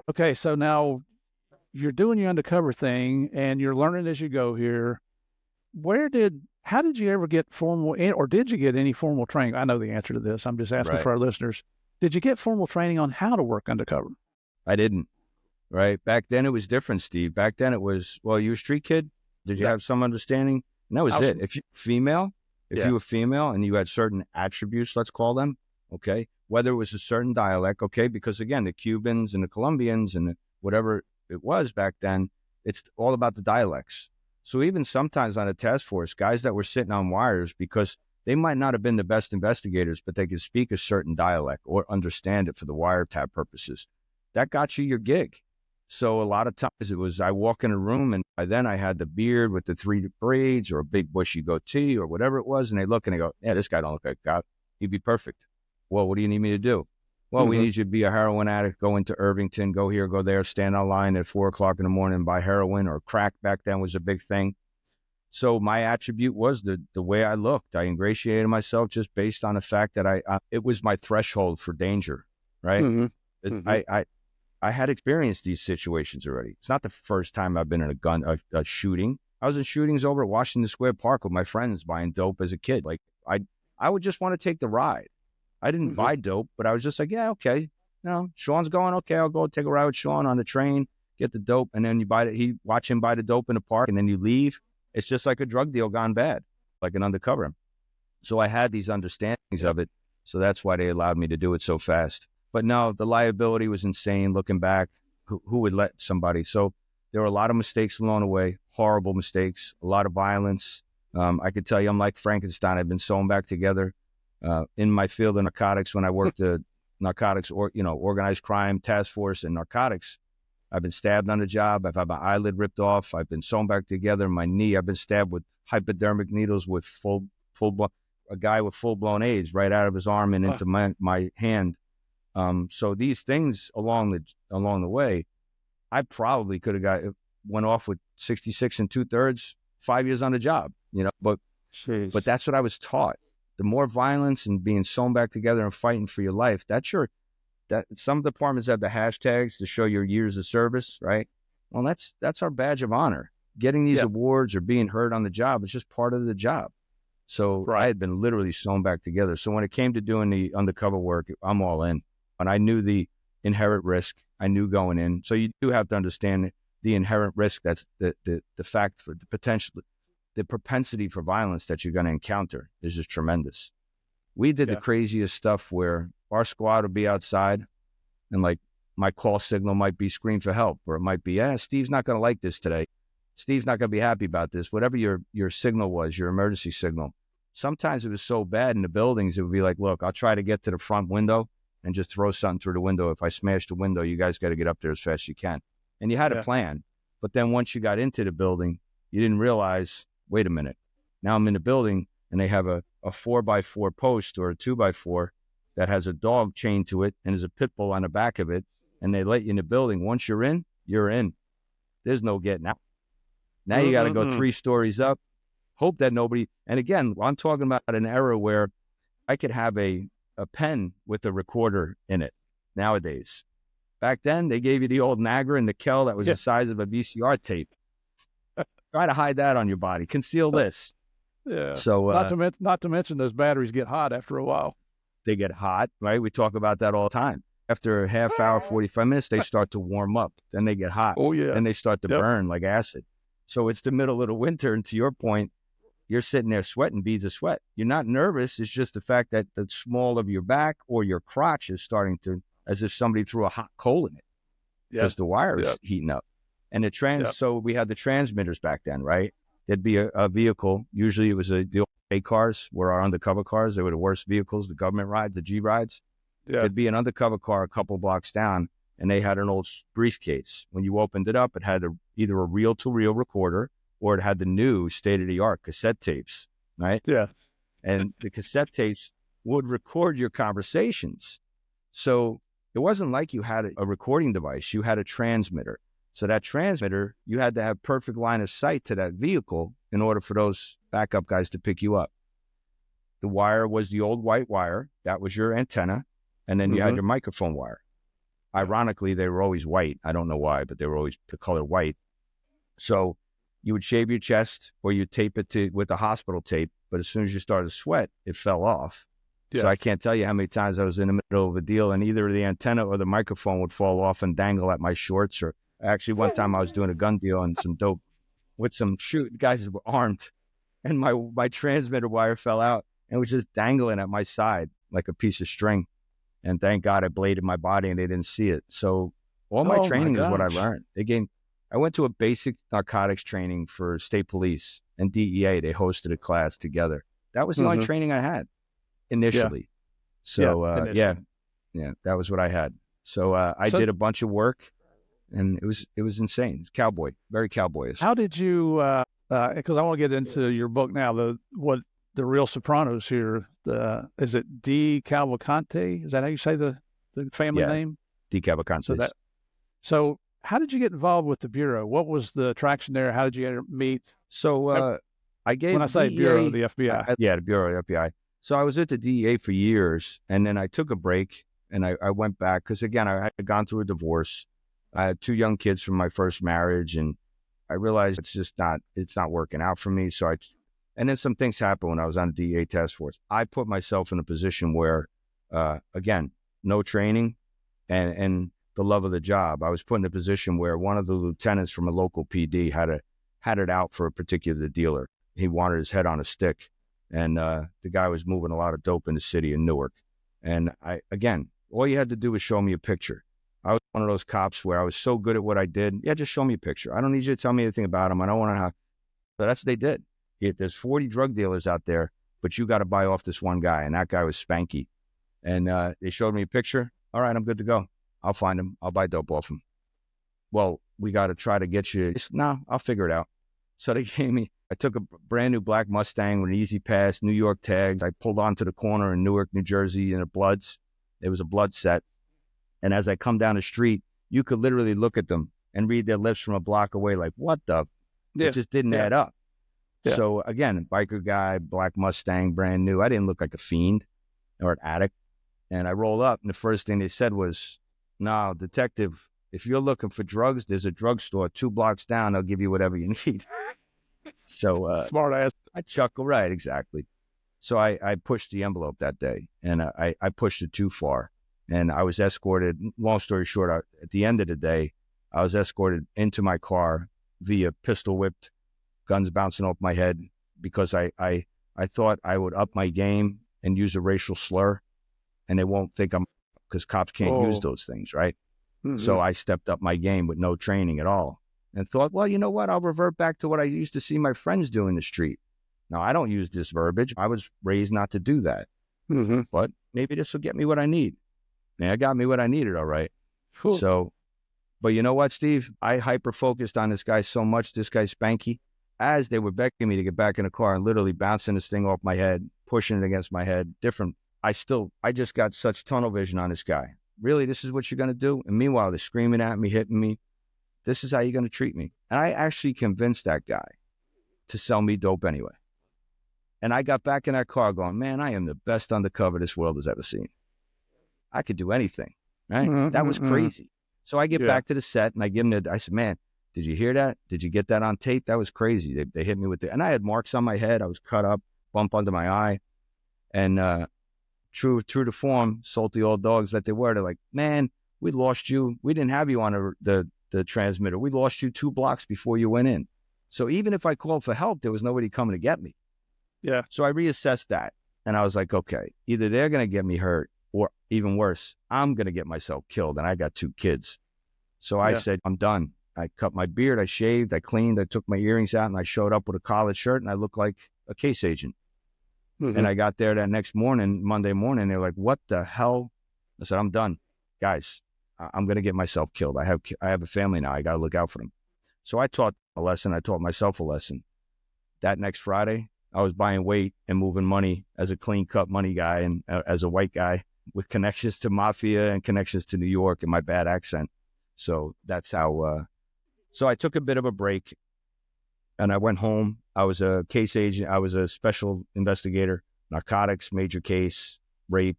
Okay, so now you're doing your undercover thing and you're learning as you go here. How did you ever get formal, or did you get any formal training? I know the answer to this. I'm just asking Right. for our listeners. Did you get formal training on how to work undercover? I didn't. Right. Back then it was different, Steve. Back then it was, well, you a street kid? Did you Yeah, have some understanding? And that I was was. it. If Yeah. you were female and you had certain attributes, let's call them, okay, whether it was a certain dialect, okay, because again, the Cubans and the Colombians and whatever it was back then, it's all about the dialects. So even sometimes on a task force, guys that were sitting on wires, because they might not have been the best investigators, but they could speak a certain dialect or understand it for the wiretap purposes. That got you your gig. So a lot of times it was I walk in a room and by then I had the beard with the three braids or a big bushy goatee or whatever it was. And they look and they go, yeah, this guy don't look like God. He'd be perfect. Well, what do you need me to do? Well, we Hmm. need you to be a heroin addict, go into Irvington, go here, go there, stand on line at 4 o'clock in the morning and buy heroin or crack back then was a big thing. So my attribute was the way I looked. I ingratiated myself just based on the fact that it was my threshold for danger, right? Hmm. It, Hmm. I had experienced these situations already. It's not the first time I've been in a shooting. I was in shootings over at Washington Square Park with my friends buying dope as a kid. Like I would just want to take the ride. I didn't Hmm. buy dope, but I was just like, yeah, okay. Sean's going, okay, I'll go take a ride with Sean on the train, get the dope, and then you buy it. He watch him buy the dope in the park, and then you leave. It's just like a drug deal gone bad, like an undercover. So I had these understandings Yeah. of it. So that's why they allowed me to do it so fast. But no, the liability was insane looking back. Who would let somebody? So there were a lot of mistakes along the way, horrible mistakes, a lot of violence. I could tell you I'm like Frankenstein. I've been sewn back together in my field of narcotics when I worked the narcotics or, organized crime task force and narcotics. I've been stabbed on the job. I've had my eyelid ripped off. I've been sewn back together. My knee, I've been stabbed with hypodermic needles with full a guy with full blown AIDS right out of his arm and Uh, into my hand. So these things along the way, I probably could have went off with 66 and 2/3, 5 years on the job, but Jeez. that's what I was taught. The more violence and being sewn back together and fighting for your life, that some departments have the hashtags to show your years of service, right? Well, that's our badge of honor. Getting these Yeah. awards or being heard on the job is just part of the job. So I Right. had been literally sewn back together. So when it came to doing the undercover work, I'm all in. And I knew the inherent risk. I knew going in. So you do have to understand the inherent risk. That's the fact for the potential, the propensity for violence that you're going to encounter is just tremendous. We did the Yeah. craziest stuff where our squad would be outside and like my call signal might be scream for help, or it might be, Steve's not going to like this today. Steve's not going to be happy about this. Whatever your signal was, your emergency signal. Sometimes it was so bad in the buildings, it would be like, look, I'll try to get to the front window and just throw something through the window. If I smash the window, you guys got to get up there as fast as you can. And you had a Yeah. plan. But then once you got into the building, you didn't realize, wait a minute, now I'm in the building and they have a 4x4 post or a 2x4 that has a dog chained to it and there's a pit bull on the back of it. And they let you in the building. Once you're in, you're in. There's no getting out. Now you got to go Mm-mm-mm. 3 stories up. Hope that nobody. And again, I'm talking about an era where I could have a pen with a recorder in it nowadays. Back then, they gave you the old Nagra and the Kel that was Yeah. the size of a VCR tape. Try to hide that on your body. Conceal this. Yeah. So Not to mention those batteries get hot after a while. they get hot, right? We talk about that all the time. After a half hour, 45 minutes, they start to warm up. Then they get hot. Oh yeah. Then they start to Yep. burn like acid. So it's the middle of the winter. And to your point, you're sitting there sweating beads of sweat. You're not nervous. It's just the fact that the small of your back or your crotch is starting to, as if somebody threw a hot coal in it Yep. because the wire Yep. is heating up. And Yep. so we had the transmitters back then, right? There'd be a vehicle. Usually it was the old A cars were our undercover cars. They were the worst vehicles, the government rides, the G rides. Yeah. There'd be an undercover car a couple blocks down, and they had an old briefcase. When you opened it up, it had either a reel-to-reel recorder or it had the new state-of-the-art cassette tapes, right? Yeah. And the cassette tapes would record your conversations. So it wasn't like you had a recording device. You had a transmitter. So that transmitter, you had to have perfect line of sight to that vehicle in order for those backup guys to pick you up. The wire was the old white wire. That was your antenna. And then you had Mm-hmm. your microphone wire. Ironically, they were always white. I don't know why, but they were always the color white. So you would shave your chest or you tape it with the hospital tape. But as soon as you started to sweat, it fell off. Yeah. So I can't tell you how many times I was in the middle of a deal and either the antenna or the microphone would fall off and dangle at my shorts. Or actually one time I was doing a gun deal and some dope with some guys were armed, and my transmitter wire fell out and was just dangling at my side like a piece of string. And thank God I bladed my body and they didn't see it. So all my training is what I learned. I went to a basic narcotics training for state police and DEA. They hosted a class together. That was the only training I had initially. Yeah. So yeah, that was what I had. So I did a bunch of work, and it was insane. It's cowboy, very cowboyish. How did you? Because I want to get into your book now. The real Sopranos here. Is it DeCavalcante? Is that how you say the family name? DeCavalcante. So how did you get involved with the Bureau? What was the attraction there? How did you meet? So I gave, when I say DEA, Bureau, the FBI. The Bureau, the FBI. So I was at the DEA for years, and then I took a break, and I went back because, again, I had gone through a divorce. I had 2 young kids from my first marriage, and I realized it's not working out for me. So and then some things happened when I was on the DEA task force. I put myself in a position where, again, no training and the love of the job. I was put in a position where one of the lieutenants from a local PD had it out for a particular dealer. He wanted his head on a stick. And the guy was moving a lot of dope in the city in Newark. And all you had to do was show me a picture. I was one of those cops where I was so good at what I did. Yeah, just show me a picture. I don't need you to tell me anything about him. I don't want to have. So that's what they did. There's 40 drug dealers out there, but you got to buy off this one guy. And that guy was Spanky. And they showed me a picture. All right, I'm good to go. I'll find him. I'll buy dope off him. Well, we got to try to get you. No, I'll figure it out. So they gave me. I took a brand new black Mustang with an easy pass, New York tags. I pulled onto the corner in Newark, New Jersey, in a Bloods. It was a blood set. And as I come down the street, you could literally look at them and read their lips from a block away like, what the? It just didn't add up. Yeah. So again, biker guy, black Mustang, brand new. I didn't look like a fiend or an addict. And I rolled up, and the first thing they said was, no, detective, if you're looking for drugs, there's a drugstore 2 blocks down. They'll give you whatever you need. So smart ass. I chuckle, right? Exactly. So I pushed the envelope that day, and I pushed it too far, and I was escorted. Long story short, at the end of the day, I was escorted into my car via pistol whipped, guns bouncing off my head because I thought I would up my game and use a racial slur, and they won't think I'm, because cops can't use those things, right? Mm-hmm. So I stepped up my game with no training at all. And thought, well, you know what? I'll revert back to what I used to see my friends do in the street. Now, I don't use this verbiage. I was raised not to do that. Mm-hmm. But maybe this will get me what I need. And it got me what I needed, all right. Cool. So, but you know what, Steve? I hyper-focused on this guy so much, this guy Spanky, as they were begging me to get back in the car and literally bouncing this thing off my head, pushing it against my head, different. I just got such tunnel vision on this guy. Really, this is what you're going to do? And meanwhile, they're screaming at me, hitting me. This is how you're going to treat me. And I actually convinced that guy to sell me dope anyway. And I got back in that car going, man, I am the best undercover this world has ever seen. I could do anything, right? Mm-hmm, that was crazy. So I get back to the set and I give him I said, man, did you hear that? Did you get that on tape? That was crazy. They hit me with and I had marks on my head. I was cut up, bump under my eye. And true to form, salty old dogs that they were, they're like, man, we lost you. We didn't have you on the transmitter. We lost you 2 blocks before you went in. So even if I called for help, there was nobody coming to get me. Yeah. So I reassessed that. And I was like, okay, either they're going to get me hurt or even worse, I'm going to get myself killed. And I got 2 kids. So I said, I'm done. I cut my beard. I shaved. I cleaned. I took my earrings out and I showed up with a collared shirt and I looked like a case agent. Mm-hmm. And I got there that next morning, Monday morning. They're like, what the hell? I said, I'm done. Guys, I'm going to get myself killed. I have a family now. I got to look out for them. So I taught a lesson. I taught myself a lesson. That next Friday, I was buying weight and moving money as a clean cut money guy and as a white guy with connections to Mafia and connections to New York and my bad accent. So that's how, so I took a bit of a break and I went home. I was a case agent. I was a special investigator, narcotics, major case, rape,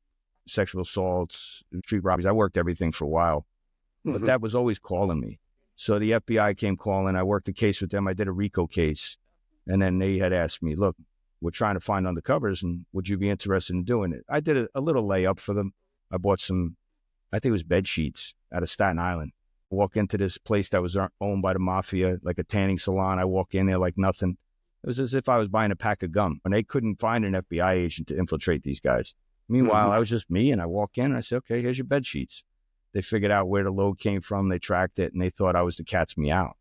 sexual assaults, street robberies. I worked everything for a while. but that was always calling me. So the FBI came calling. I worked a case with them. I did a RICO case. And then they had asked me, look, we're trying to find undercovers, and would you be interested in doing it? I did a little layup for them. I bought some, I think it was bed sheets out of Staten Island. I walk into this place that was owned by the Mafia, like a tanning salon. I walk in there like nothing. It was as if I was buying a pack of gum, and they couldn't find an FBI agent to infiltrate these guys. Meanwhile, I was just me, and I walk in, and I said, okay, here's your bed sheets. They figured out where the load came from. They tracked it, and they thought I was the cat's meow.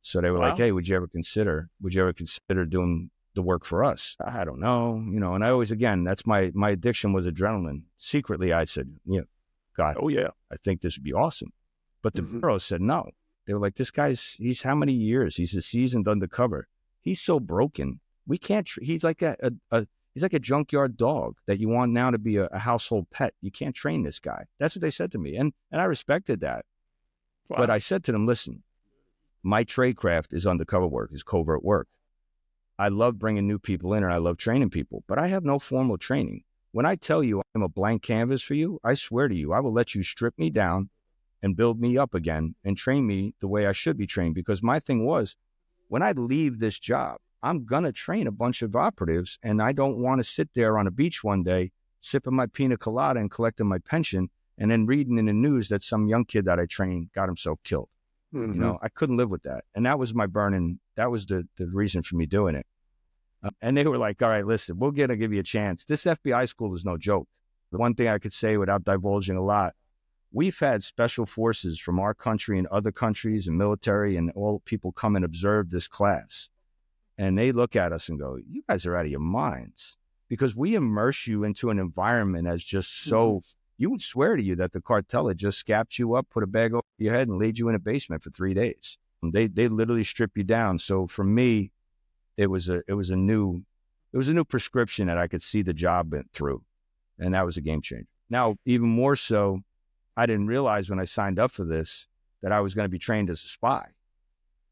So they were like, hey, would you ever consider doing the work for us? I don't know, and I always, again, that's my addiction was adrenaline. Secretly, I said, God, I think this would be awesome. But the bureau said no. They were like, this guy's, he's how many years? He's a seasoned undercover. He's so broken. We can't, he's like he's like a junkyard dog that you want now to be a household pet. You can't train this guy. That's what they said to me. And I respected that. Wow. But I said to them, listen, my trade craft is undercover work, is covert work. I love bringing new people in and I love training people, but I have no formal training. When I tell you I'm a blank canvas for you, I swear to you, I will let you strip me down and build me up again and train me the way I should be trained. Because my thing was, when I leave this job, I'm going to train a bunch of operatives, and I don't want to sit there on a beach one day, sipping my pina colada and collecting my pension, and then reading in the news that some young kid that I trained got himself killed. I couldn't live with that. And that was my burning, that was the reason for me doing it. And they were like, all right, listen, we're going to give you a chance. This FBI school is no joke. The one thing I could say without divulging a lot, we've had special forces from our country and other countries and military and all people come and observe this class. And they look at us and go, you guys are out of your minds, because we immerse you into an environment that's just so, you would swear to you that the cartel had just scapped you up, put a bag over your head and laid you in a basement for 3 days. They literally strip you down. So for me, it was a new prescription that I could see the job went through. And that was a game changer. Now, even more so, I didn't realize when I signed up for this that I was going to be trained as a spy.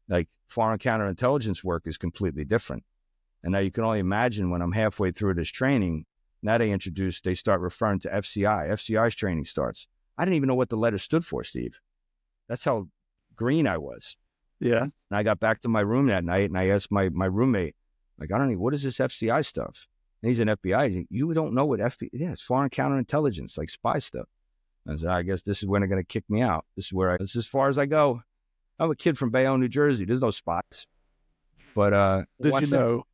Like, foreign counterintelligence work is completely different. And now you can only imagine when I'm halfway through this training, now they start referring to FCI. FCI's training starts. I didn't even know what the letter stood for, Steve. That's how green I was. Yeah. And I got back to my room that night and I asked my roommate, like, I don't know, what is this FCI stuff? And he's an FBI agent. You don't know what FBI, it's foreign counterintelligence, like spy stuff. I said, I guess this is when they're going to kick me out. This is as far as I go. I'm a kid from Bayonne, New Jersey. There's no spots. But did you know?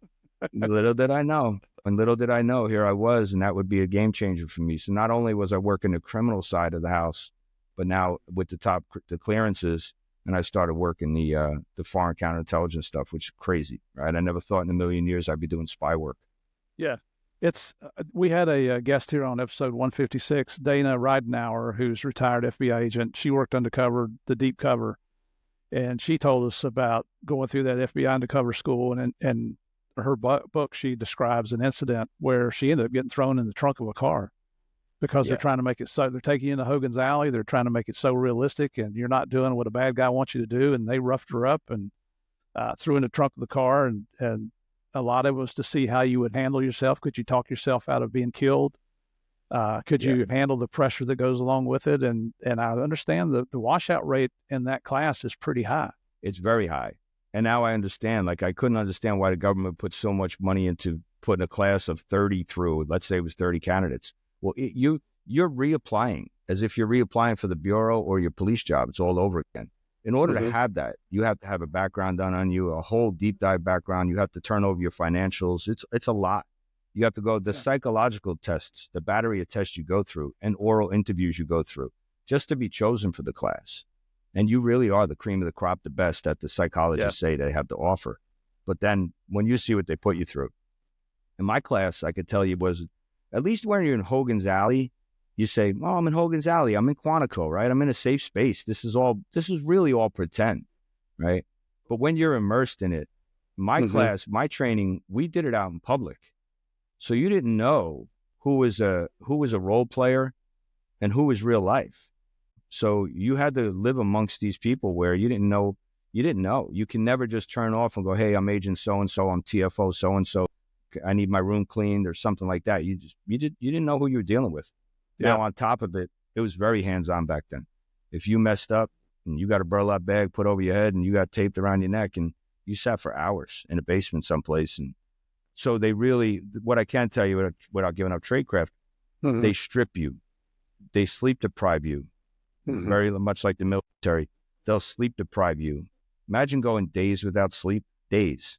Little did I know. And little did I know, here I was, and that would be a game changer for me. So not only was I working the criminal side of the house, but now with the clearances, and I started working the foreign counterintelligence stuff, which is crazy, right? I never thought in a million years I'd be doing spy work. Yeah. It's we had a guest here on episode 156, Dana Ridenauer, who's retired FBI agent. She worked undercover, the deep cover, and she told us about going through that FBI undercover school. And her book, she describes an incident where she ended up getting thrown in the trunk of a car because they're trying to make it so, they're taking you into Hogan's Alley. They're trying to make it so realistic, and you're not doing what a bad guy wants you to do. And they roughed her up and threw in the trunk of the car, and a lot of it was to see how you would handle yourself. Could you talk yourself out of being killed? Could you handle the pressure that goes along with it? And I understand the washout rate in that class is pretty high. It's very high. And now I understand. Like, I couldn't understand why the government put so much money into putting a class of 30 through. Let's say it was 30 candidates. Well, you're reapplying as if you're reapplying for the bureau or your police job. It's all over again. In order to have that, you have to have a background done on you, a whole deep dive background. You have to turn over your financials. It's a lot. You have to go the psychological tests, the battery of tests you go through, and oral interviews you go through just to be chosen for the class. And you really are the cream of the crop, the best that the psychologists say they have to offer. But then when you see what they put you through, in my class, I could tell you was, at least when you're in Hogan's Alley, you say, oh, I'm in Hogan's Alley. I'm in Quantico, right? I'm in a safe space. This is really all pretend, right? But when you're immersed in it, my class, my training, we did it out in public. So you didn't know who was a role player and who was real life. So you had to live amongst these people where you didn't know. You can never just turn off and go, hey, I'm agent so-and-so, I'm TFO so-and-so, I need my room cleaned or something like that. You didn't know who you were dealing with. Yeah. Now, on top of it, it was very hands-on back then. If you messed up and you got a burlap bag put over your head and you got taped around your neck and you sat for hours in a basement someplace. And so they really, what I can tell you without giving up tradecraft, they strip you. They sleep deprive you, very much like the military. They'll sleep deprive you. Imagine going days without sleep, days.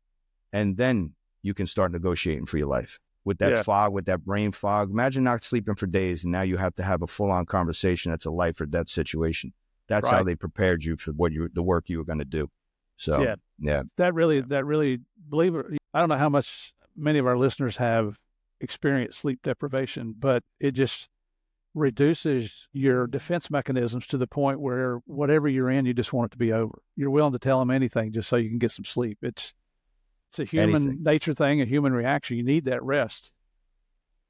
And then you can start negotiating for your life. With that fog, with that brain fog. Imagine not sleeping for days and now you have to have a full-on conversation that's a life or death situation. That's how they prepared you for the work you were going to do. So, That really, believe it, I don't know how much many of our listeners have experienced sleep deprivation, but it just reduces your defense mechanisms to the point where whatever you're in, you just want it to be over. You're willing to tell them anything just so you can get some sleep. It's a human nature thing, a human reaction. You need that rest.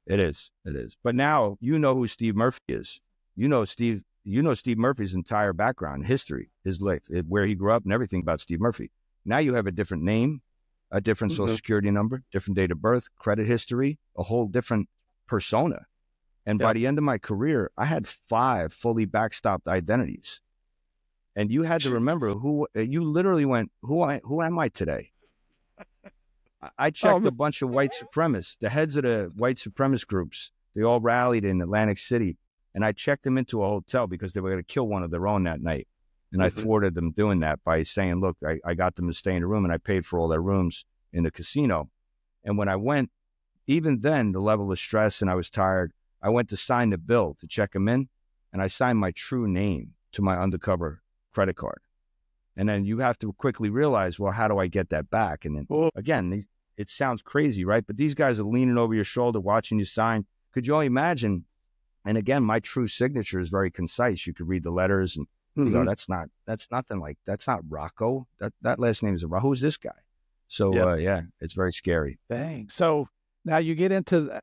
It is. But now you know who Steve Murphy is. You know Steve Murphy's entire background, history, his life, where he grew up and everything about Steve Murphy. Now you have a different name, a different social security number, different date of birth, credit history, a whole different persona. And by the end of my career, I had 5 fully backstopped identities. And you had to remember you literally went, who am I today? I checked a bunch of white supremacists, the heads of the white supremacist groups. They all rallied in Atlantic City. And I checked them into a hotel because they were going to kill one of their own that night. And I thwarted them doing that by saying, look, I got them to stay in a room and I paid for all their rooms in the casino. And when I went, even then, the level of stress and I was tired, I went to sign the bill to check them in. And I signed my true name to my Undercover credit card. And then you have to quickly realize, well, how do I get that back? And then again, it sounds crazy, right? But these guys are leaning over your shoulder, watching you sign. Could you only imagine? And again, my true signature is very concise. You could read the letters and you go, that's not Rocco. That last name is Rocco. Who's this guy? So it's very scary. Dang. So now you get into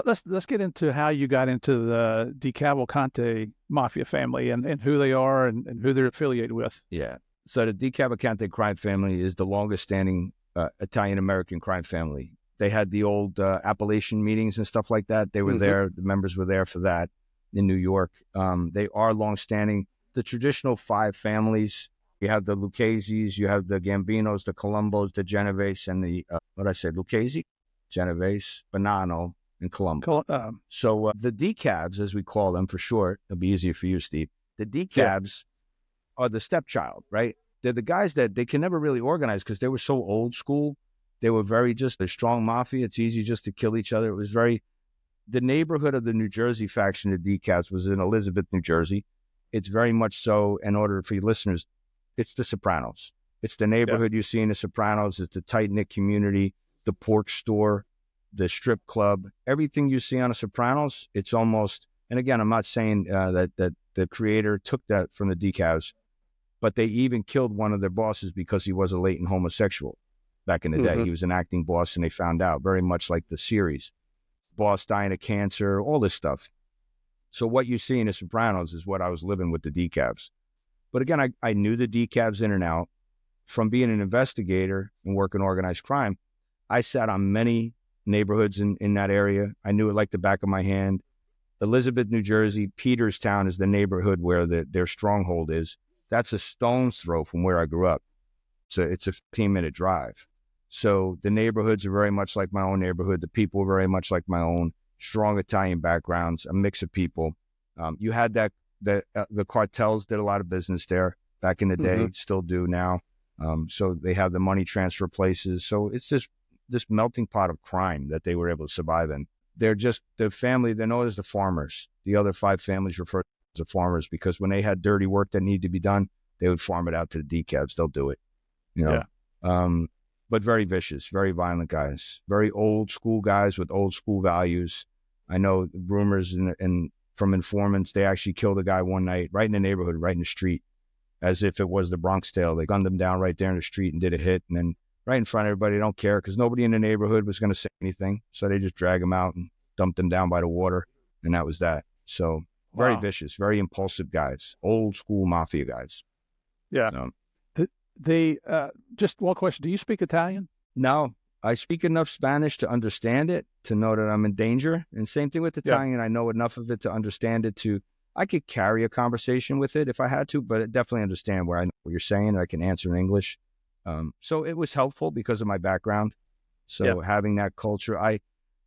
let's get into how you got into the DeCavalcante Mafia family and who they are and who they're affiliated with. Yeah. So the DeCavalcante crime family is the longest standing Italian-American crime family. They had the old Appalachian meetings and stuff like that. They were there. The members were there for that in New York. They are longstanding. The traditional 5 families. You have the Lucchese's, you have the Gambinos, the Colombos, the Genovese, and the, Lucchese, Genovese, Bonanno, and Colombo. So the DeCavs, as we call them for short, it'll be easier for you, Steve. The DeCavs are the stepchild, right? They're the guys that they can never really organize because they were so old school. They were very just a strong mafia. It's easy just to kill each other. It was the neighborhood of the New Jersey faction of DeCavs was in Elizabeth, New Jersey. It's very much so, in order for your listeners, it's the Sopranos. It's the neighborhood you see in the Sopranos. It's the tight-knit community, the pork store, the strip club. Everything you see on the Sopranos, it's almost, and again, I'm not saying that the creator took that from the DeCavs, but they even killed one of their bosses because he was a latent homosexual. Back in the day, he was an acting boss, and they found out, very much like the series. Boss dying of cancer, all this stuff. So what you see in The Sopranos is what I was living with the DeCavs. But again, I knew the DeCavs in and out. From being an investigator and working organized crime, I sat on many neighborhoods in that area. I knew it like the back of my hand. Elizabeth, New Jersey, Peterstown is the neighborhood where their stronghold is. That's a stone's throw from where I grew up. So it's a 15-minute drive. So the neighborhoods are very much like my own neighborhood. The people are very much like my own. Strong Italian backgrounds, a mix of people. You had the cartels did a lot of business there back in the day, still do now. So they have the money transfer places. So it's this melting pot of crime that they were able to survive in. They're just the family. They're known as the farmers. The other 5 families refer to as the farmers because when they had dirty work that needed to be done, they would farm it out to the DeCavs. They'll do it. But very vicious, very violent guys, very old school guys with old school values. I know rumors and from informants, they actually killed a guy one night right in the neighborhood, right in the street, as if it was the Bronx Tale. They gunned him down right there in the street and did a hit. And then right in front of everybody, they don't care because nobody in the neighborhood was going to say anything. So they just drag him out and dumped him down by the water. And that was that. So very vicious, very impulsive guys, old school mafia guys. Yeah. Just one question. Do you speak Italian? No, I speak enough Spanish to understand it, to know that I'm in danger. And same thing with Italian. I know enough of it to understand it, to I could carry a conversation with it if I had to, but I definitely understand where I know what you're saying and I can answer in English. So it was helpful because of my background. Yeah. So having that culture,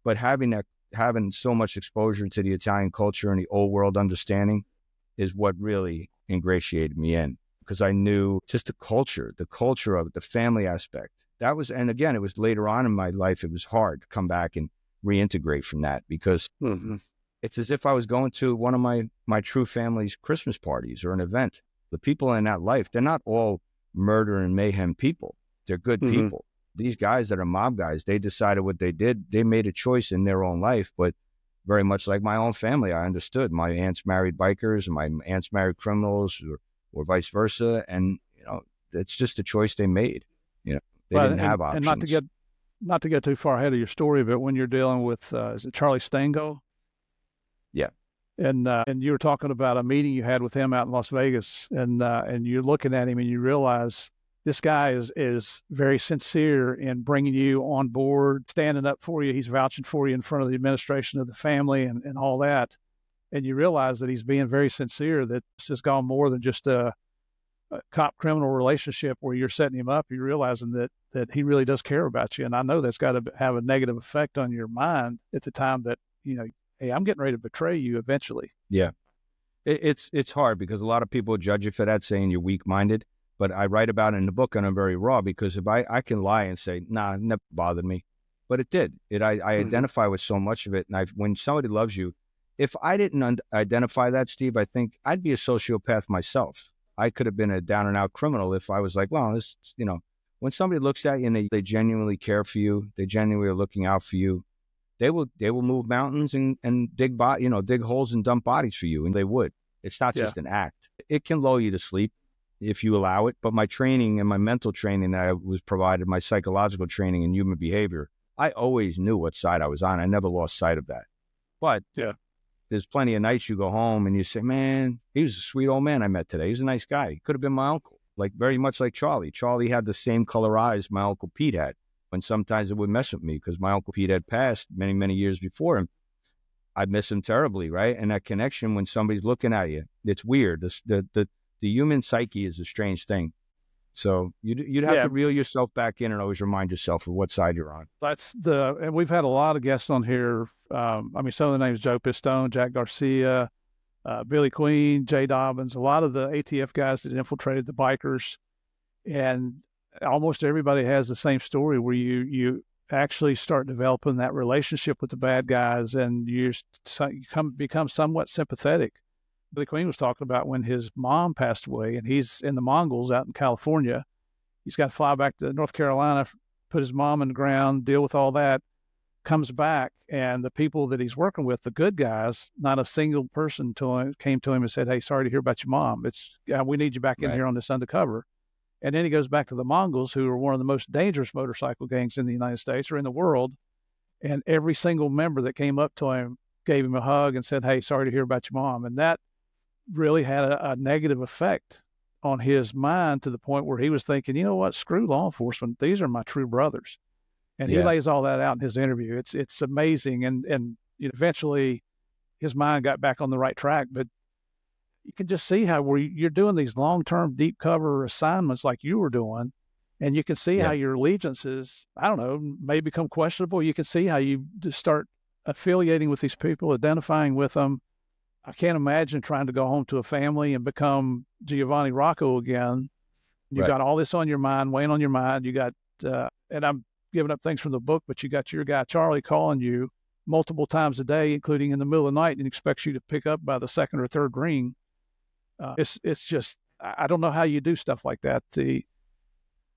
but having so much exposure to the Italian culture and the old world understanding is what really ingratiated me in, because I knew just the culture of it, the family aspect. That was, and again, it was later on in my life, it was hard to come back and reintegrate from that, because it's as if I was going to one of my true family's Christmas parties or an event. The people in that life, they're not all murder and mayhem people. They're good people. These guys that are mob guys, they decided what they did. They made a choice in their own life, but very much like my own family, I understood. My aunts married bikers and my aunts married criminals, or vice versa. And, it's just a choice they made. They didn't have options. And not to get too far ahead of your story, but when you're dealing with, is it Charlie Stango? Yeah. And you were talking about a meeting you had with him out in Las Vegas, and you're looking at him and you realize this guy is very sincere in bringing you on board, standing up for you. He's vouching for you in front of the administration of the family and all that. And you realize that he's being very sincere, that this has gone more than just a cop criminal relationship where you're setting him up. You're realizing that he really does care about you. And I know that's got to have a negative effect on your mind at the time that, hey, I'm getting ready to betray you eventually. Yeah. It's hard because a lot of people judge you for that, saying you're weak-minded. But I write about it in the book, and I'm very raw, because if I can lie and say, nah, it never bothered me. But it did. I identify with so much of it. And when somebody loves you, if I didn't identify that, Steve, I think I'd be a sociopath myself. I could have been a down-and-out criminal if I was like, well, when somebody looks at you and they genuinely care for you, they genuinely are looking out for you, they will move mountains and dig holes and dump bodies for you, and they would. It's not just an act. It can lull you to sleep if you allow it. But my training and my mental training that I was provided, my psychological training in human behavior, I always knew what side I was on. I never lost sight of that. But there's plenty of nights you go home and you say, man, he was a sweet old man I met today. He was a nice guy. He could have been my uncle, very much like Charlie. Charlie had the same color eyes my Uncle Pete had. When sometimes it would mess with me because my Uncle Pete had passed many, many years before him. I miss him terribly, right? And that connection when somebody's looking at you, it's weird. The human psyche is a strange thing. So you'd have to reel yourself back in and always remind yourself of what side you're on. And we've had a lot of guests on here. Some of the names: Joe Pistone, Jack Garcia, Billy Queen, Jay Dobbins, a lot of the ATF guys that infiltrated the bikers. And almost everybody has the same story where you actually start developing that relationship with the bad guys and you become somewhat sympathetic. Billy Queen was talking about when his mom passed away and he's in the Mongols out in California. He's got to fly back to North Carolina, put his mom in the ground, deal with all that, comes back, and the people that he's working with, the good guys, not a single person came to him and said, hey, sorry to hear about your mom. We need you back in here on this Undercover. And then he goes back to the Mongols, who are one of the most dangerous motorcycle gangs in the United States or in the world. And every single member that came up to him gave him a hug and said, hey, sorry to hear about your mom. And that really had a negative effect on his mind to the point where he was thinking, you know what, screw law enforcement. These are my true brothers. And he lays all that out in his interview. It's amazing. And eventually his mind got back on the right track. But you can just see how you're doing these long-term deep cover assignments like you were doing, and you can see how your allegiances, I don't know, may become questionable. You can see how you just start affiliating with these people, identifying with them. I can't imagine trying to go home to a family and become Giovanni Rocco again. You got all this on your mind, weighing on your mind. You got, and I'm giving up things from the book, but you got your guy Charlie calling you multiple times a day, including in the middle of the night, and expects you to pick up by the second or third ring. It's just, I don't know how you do stuff like that.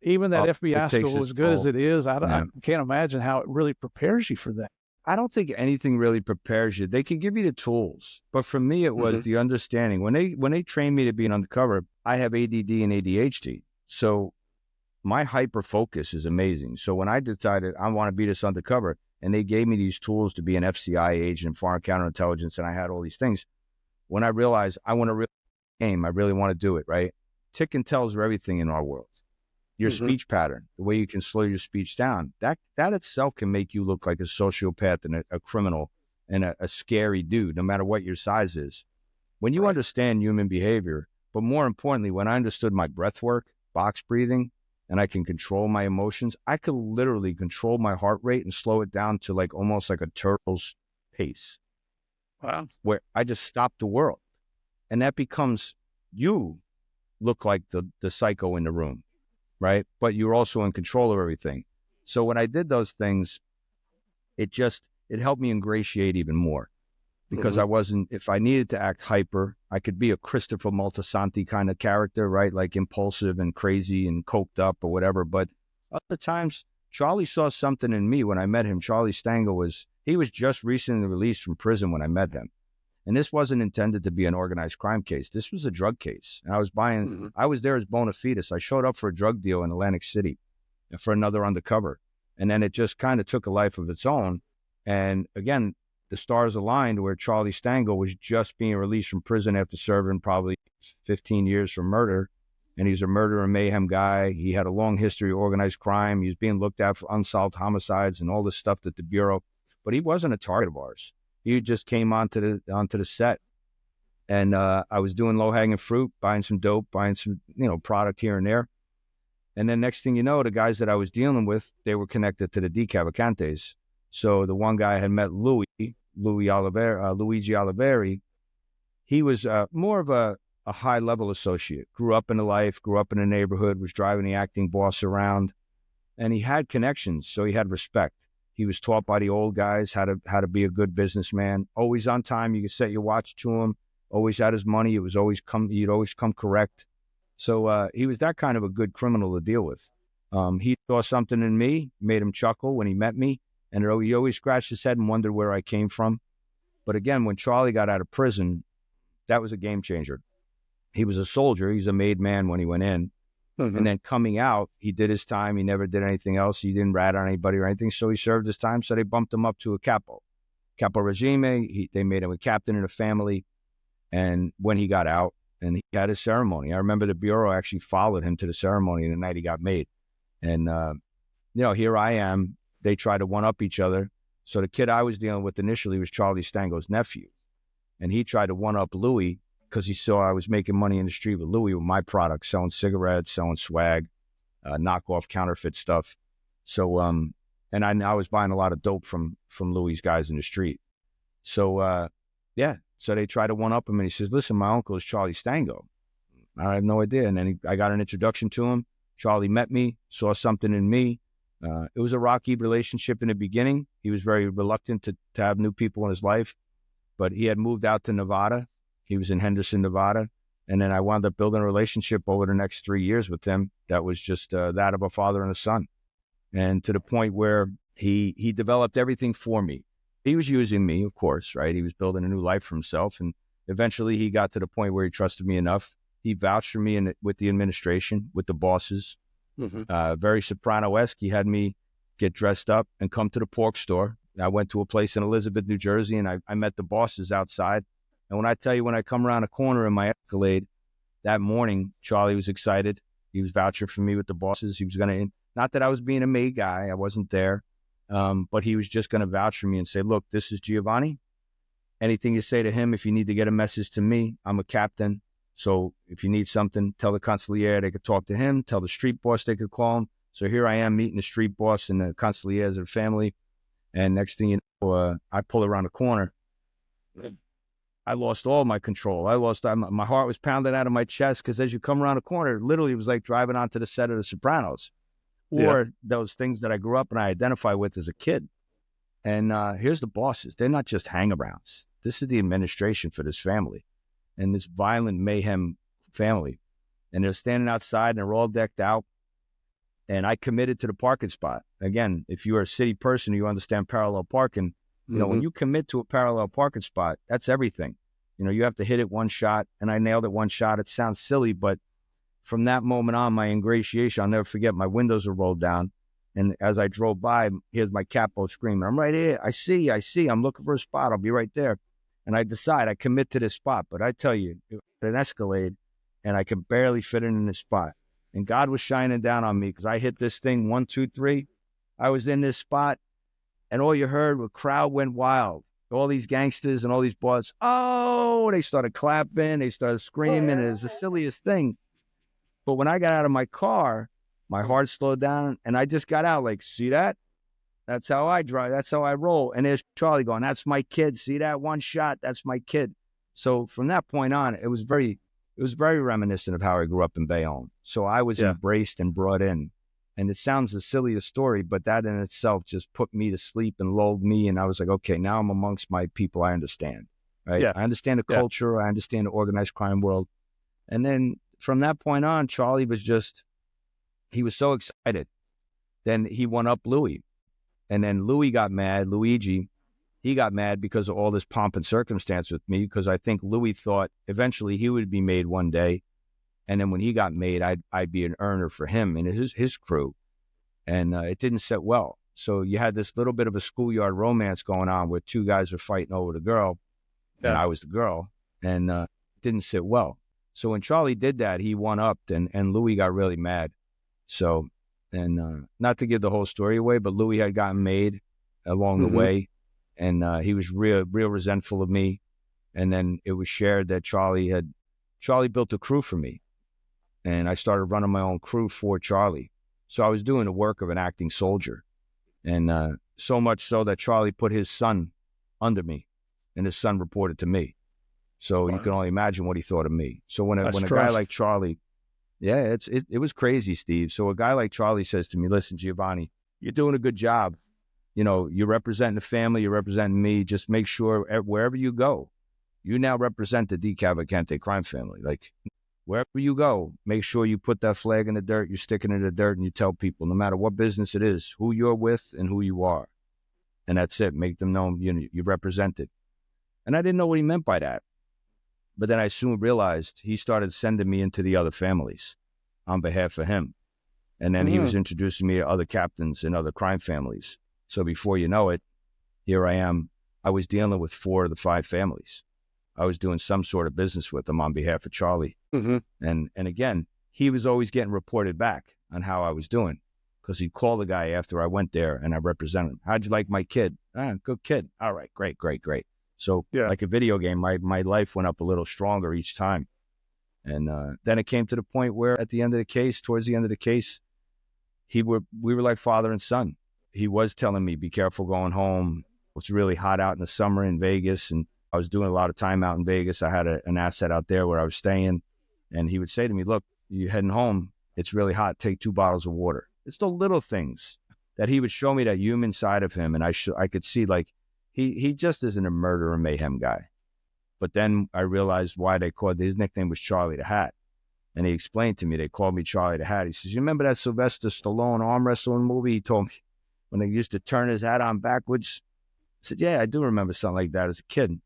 Even that FBI school, as good as it is, I can't imagine how it really prepares you for that. I don't think anything really prepares you. They can give you the tools, but for me, it was the understanding. When they trained me to be an undercover, I have ADD and ADHD, so my hyper focus is amazing. So when I decided I want to be this undercover, and they gave me these tools to be an FCI agent, foreign counterintelligence, and I had all these things. When I realized I want to really aim, I really want to do it, right? Tick and tells are everything in our world. Your speech pattern, the way you can slow your speech down, that itself can make you look like a sociopath and a criminal and a scary dude, no matter what your size is. When you Right. understand human behavior, but more importantly, when I understood my breath work, box breathing, and I can control my emotions, I could literally control my heart rate and slow it down to like almost like a turtle's pace, Wow. where I just stop the world. And that becomes, you look like the psycho in the room, right? But you're also in control of everything. So when I did those things, it helped me ingratiate even more, because Mhm. I wasn't, if I needed to act hyper, I could be a Christopher Moltisanti kind of character, right? Like impulsive and crazy and coked up or whatever. But other times, Charlie saw something in me when I met him. Charlie Stango he was just recently released from prison when I met him. And this wasn't intended to be an organized crime case. This was a drug case. And Mhm. I was there as bona fides. I showed up for a drug deal in Atlantic City and for another undercover. And then it just kind of took a life of its own. And again, the stars aligned where Charlie Stango was just being released from prison after serving probably 15 years for murder. And he's a murder and mayhem guy. He had a long history of organized crime. He was being looked at for unsolved homicides and all this stuff that the Bureau, but he wasn't a target of ours. He just came onto the set. And I was doing low hanging fruit, buying some dope, buying some, product here and there. And then next thing you know, the guys that I was dealing with, they were connected to the DeCavalcantes. So the one guy I had met, Luigi Oliveri, he was more of a high-level associate. Grew up in the life, grew up in the neighborhood, was driving the acting boss around, and he had connections, so he had respect. He was taught by the old guys how to be a good businessman. Always on time. You could set your watch to him. Always had his money. He'd always come correct. So he was that kind of a good criminal to deal with. He saw something in me, made him chuckle when he met me, and he always scratched his head and wondered where I came from. But again, when Charlie got out of prison, that was a game changer. He was a soldier. He was a made man when he went in. Mhm. And then coming out, he did his time. He never did anything else. He didn't rat on anybody or anything. So he served his time. So they bumped him up to a capo regime. They made him a captain in a family. And when he got out, and he had his ceremony, I remember the Bureau actually followed him to the ceremony the night he got made. And, here I am. They try to one-up each other. So the kid I was dealing with initially was Charlie Stango's nephew. And he tried to one-up Louis because he saw I was making money in the street with Louis with my products, selling cigarettes, selling swag, knockoff counterfeit stuff. So, and I was buying a lot of dope from Louis's guys in the street. So, so they tried to one-up him, and he says, listen, my uncle is Charlie Stango. I have no idea. And then I got an introduction to him. Charlie met me, saw something in me. It was a rocky relationship in the beginning. He was very reluctant to have new people in his life, but he had moved out to Nevada. He was in Henderson, Nevada. And then I wound up building a relationship over the next 3 years with him that was just that of a father and a son. And to the point where he developed everything for me. He was using me, of course, right? He was building a new life for himself. And eventually he got to the point where he trusted me enough. He vouched for me with the administration, with the bosses. Mhm. Very Soprano-esque. He had me get dressed up and come to the pork store. I went to a place in Elizabeth, New Jersey, and I met the bosses outside. And when I tell you, when I come around a corner in my Escalade that morning, Charlie was excited. He was vouching for me with the bosses. He was going to, not that I was being a made guy, I wasn't there, but he was just going to vouch for me and say, look, this is Giovanni. Anything you say to him, if you need to get a message to me, I'm a captain. So if you need something, tell the consigliere they could talk to him, tell the street boss they could call him. So here I am meeting the street boss and the consiglieres of the family. And next thing you know, I pull around the corner. I lost all my control. My heart was pounding out of my chest because as you come around the corner, literally it was like driving onto the set of The Sopranos Yeah. or those things that I grew up and I identify with as a kid. And here's the bosses. They're not just hangarounds. This is the administration for this family and this violent mayhem family. And they're standing outside and they're all decked out. And I committed to the parking spot. Again, if you're a city person, you understand parallel parking. When you commit to a parallel parking spot, that's everything. You have to hit it one shot, and I nailed it one shot. It sounds silly, but from that moment on, my ingratiation, I'll never forget, my windows were rolled down. And as I drove by, here's my capo screaming, I'm right here. I see. I'm looking for a spot. I'll be right there. And I commit to this spot. But I tell you, it was an Escalade, and I could barely fit in this spot. And God was shining down on me because I hit this thing 1, 2, 3. I was in this spot, and all you heard, the crowd went wild. all these gangsters and all these boys, oh, they started clapping, they started screaming. It was the silliest thing. But when I got out of my car, my heart slowed down, and I just got out like, see that? That's how I drive. That's how I roll. And there's Charlie going, that's my kid. See that one shot? That's my kid. So from that point on, it was very reminiscent of how I grew up in Bayonne. So I was embraced and brought in. And it sounds the silliest story, but that in itself just put me to sleep and lulled me. And I was like, okay, now I'm amongst my people. I understand, right? Yeah. I understand the culture. I understand the organized crime world. And then from that point on, Charlie was he was so excited. Then he won up Louis. And then Louis got mad, Luigi. He got mad because of all this pomp and circumstance with me, because I think Louis thought eventually he would be made one day. And then when he got made, I'd be an earner for him and his crew. And it didn't sit well. So you had this little bit of a schoolyard romance going on where two guys are fighting over the girl, and I was the girl, and it didn't sit well. So when Charlie did that, he one upped, and Louis got really mad. So, and not to give the whole story away, but Louis had gotten made along the way, and he was real resentful of me. And then it was shared that Charlie built a crew for me, and I started running my own crew for Charlie. So I was doing the work of an acting soldier, and so much so that Charlie put his son under me, and his son reported to me. So you can only imagine what he thought of me. So when a guy like Charlie, it was crazy, Steve. So a guy like Charlie says to me, listen, Giovanni, you're doing a good job. You know, you're representing the family, you're representing me. Just make sure wherever you go, you now represent the DeCavalcante crime family. Like, wherever you go, make sure you put that flag in the dirt, you stick it in the dirt, and you tell people, no matter what business it is, who you're with and who you are. And that's it. Make them know you represent it. And I didn't know what he meant by that. But then I soon realized he started sending me into the other families on behalf of him. And then he was introducing me to other captains in other crime families. So before you know it, here I am. I was dealing with 4 of the 5 families. I was doing some sort of business with them on behalf of Charlie. And again, he was always getting reported back on how I was doing, because he'd call the guy after I went there and I represented him. How'd you like my kid? Good kid. All right, great. So like a video game, my life went up a little stronger each time. And then it came to the point where towards the end of the case, we were like father and son. He was telling me, be careful going home. It's really hot out in the summer in Vegas, and I was doing a lot of time out in Vegas. I had an asset out there where I was staying, and he would say to me, look, you're heading home. It's really hot. Take 2 bottles of water. It's the little things that he would show me, that human side of him, and I could see, like, he just isn't a murder and mayhem guy. But then I realized why his nickname was Charlie the Hat. And he explained to me, they called me Charlie the Hat. He says, you remember that Sylvester Stallone arm wrestling movie? He told me when they used to turn his hat on backwards. I said, yeah, I do remember something like that as a kid.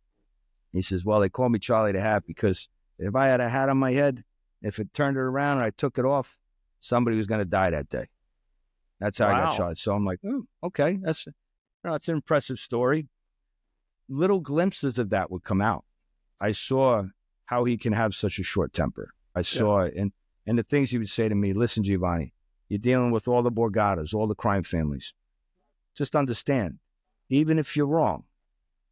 He says, well, they called me Charlie the Hat because if I had a hat on my head, if it turned it around and I took it off, somebody was going to die that day. That's how I got shot. So I'm like, okay, that's an impressive story. Little glimpses of that would come out. I saw how he can have such a short temper. I saw it. And the things he would say to me, listen, Giovanni, you're dealing with all the Borgatas, all the crime families. Just understand, even if you're wrong,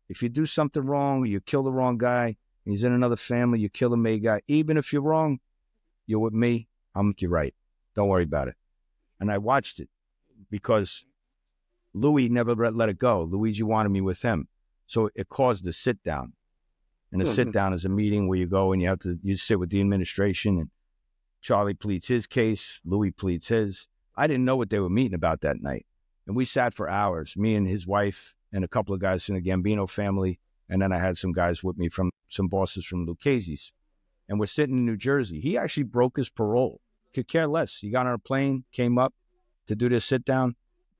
if you do something wrong, you kill the wrong guy, he's in another family, you kill a May guy, even if you're wrong, you're with me, I'll make you right. Don't worry about it. And I watched it because Louis never let it go. Luigi wanted me with him. So it caused a sit down. And a sit down is a meeting where you go and you sit with the administration, and Charlie pleads his case, Louis pleads his. I didn't know what they were meeting about that night. And we sat for hours, me and his wife and a couple of guys from the Gambino family. And then I had some guys with me from some bosses from Lucchese's. And we're sitting in New Jersey. He actually broke his parole. Could care less. He got on a plane, came up to do this sit down.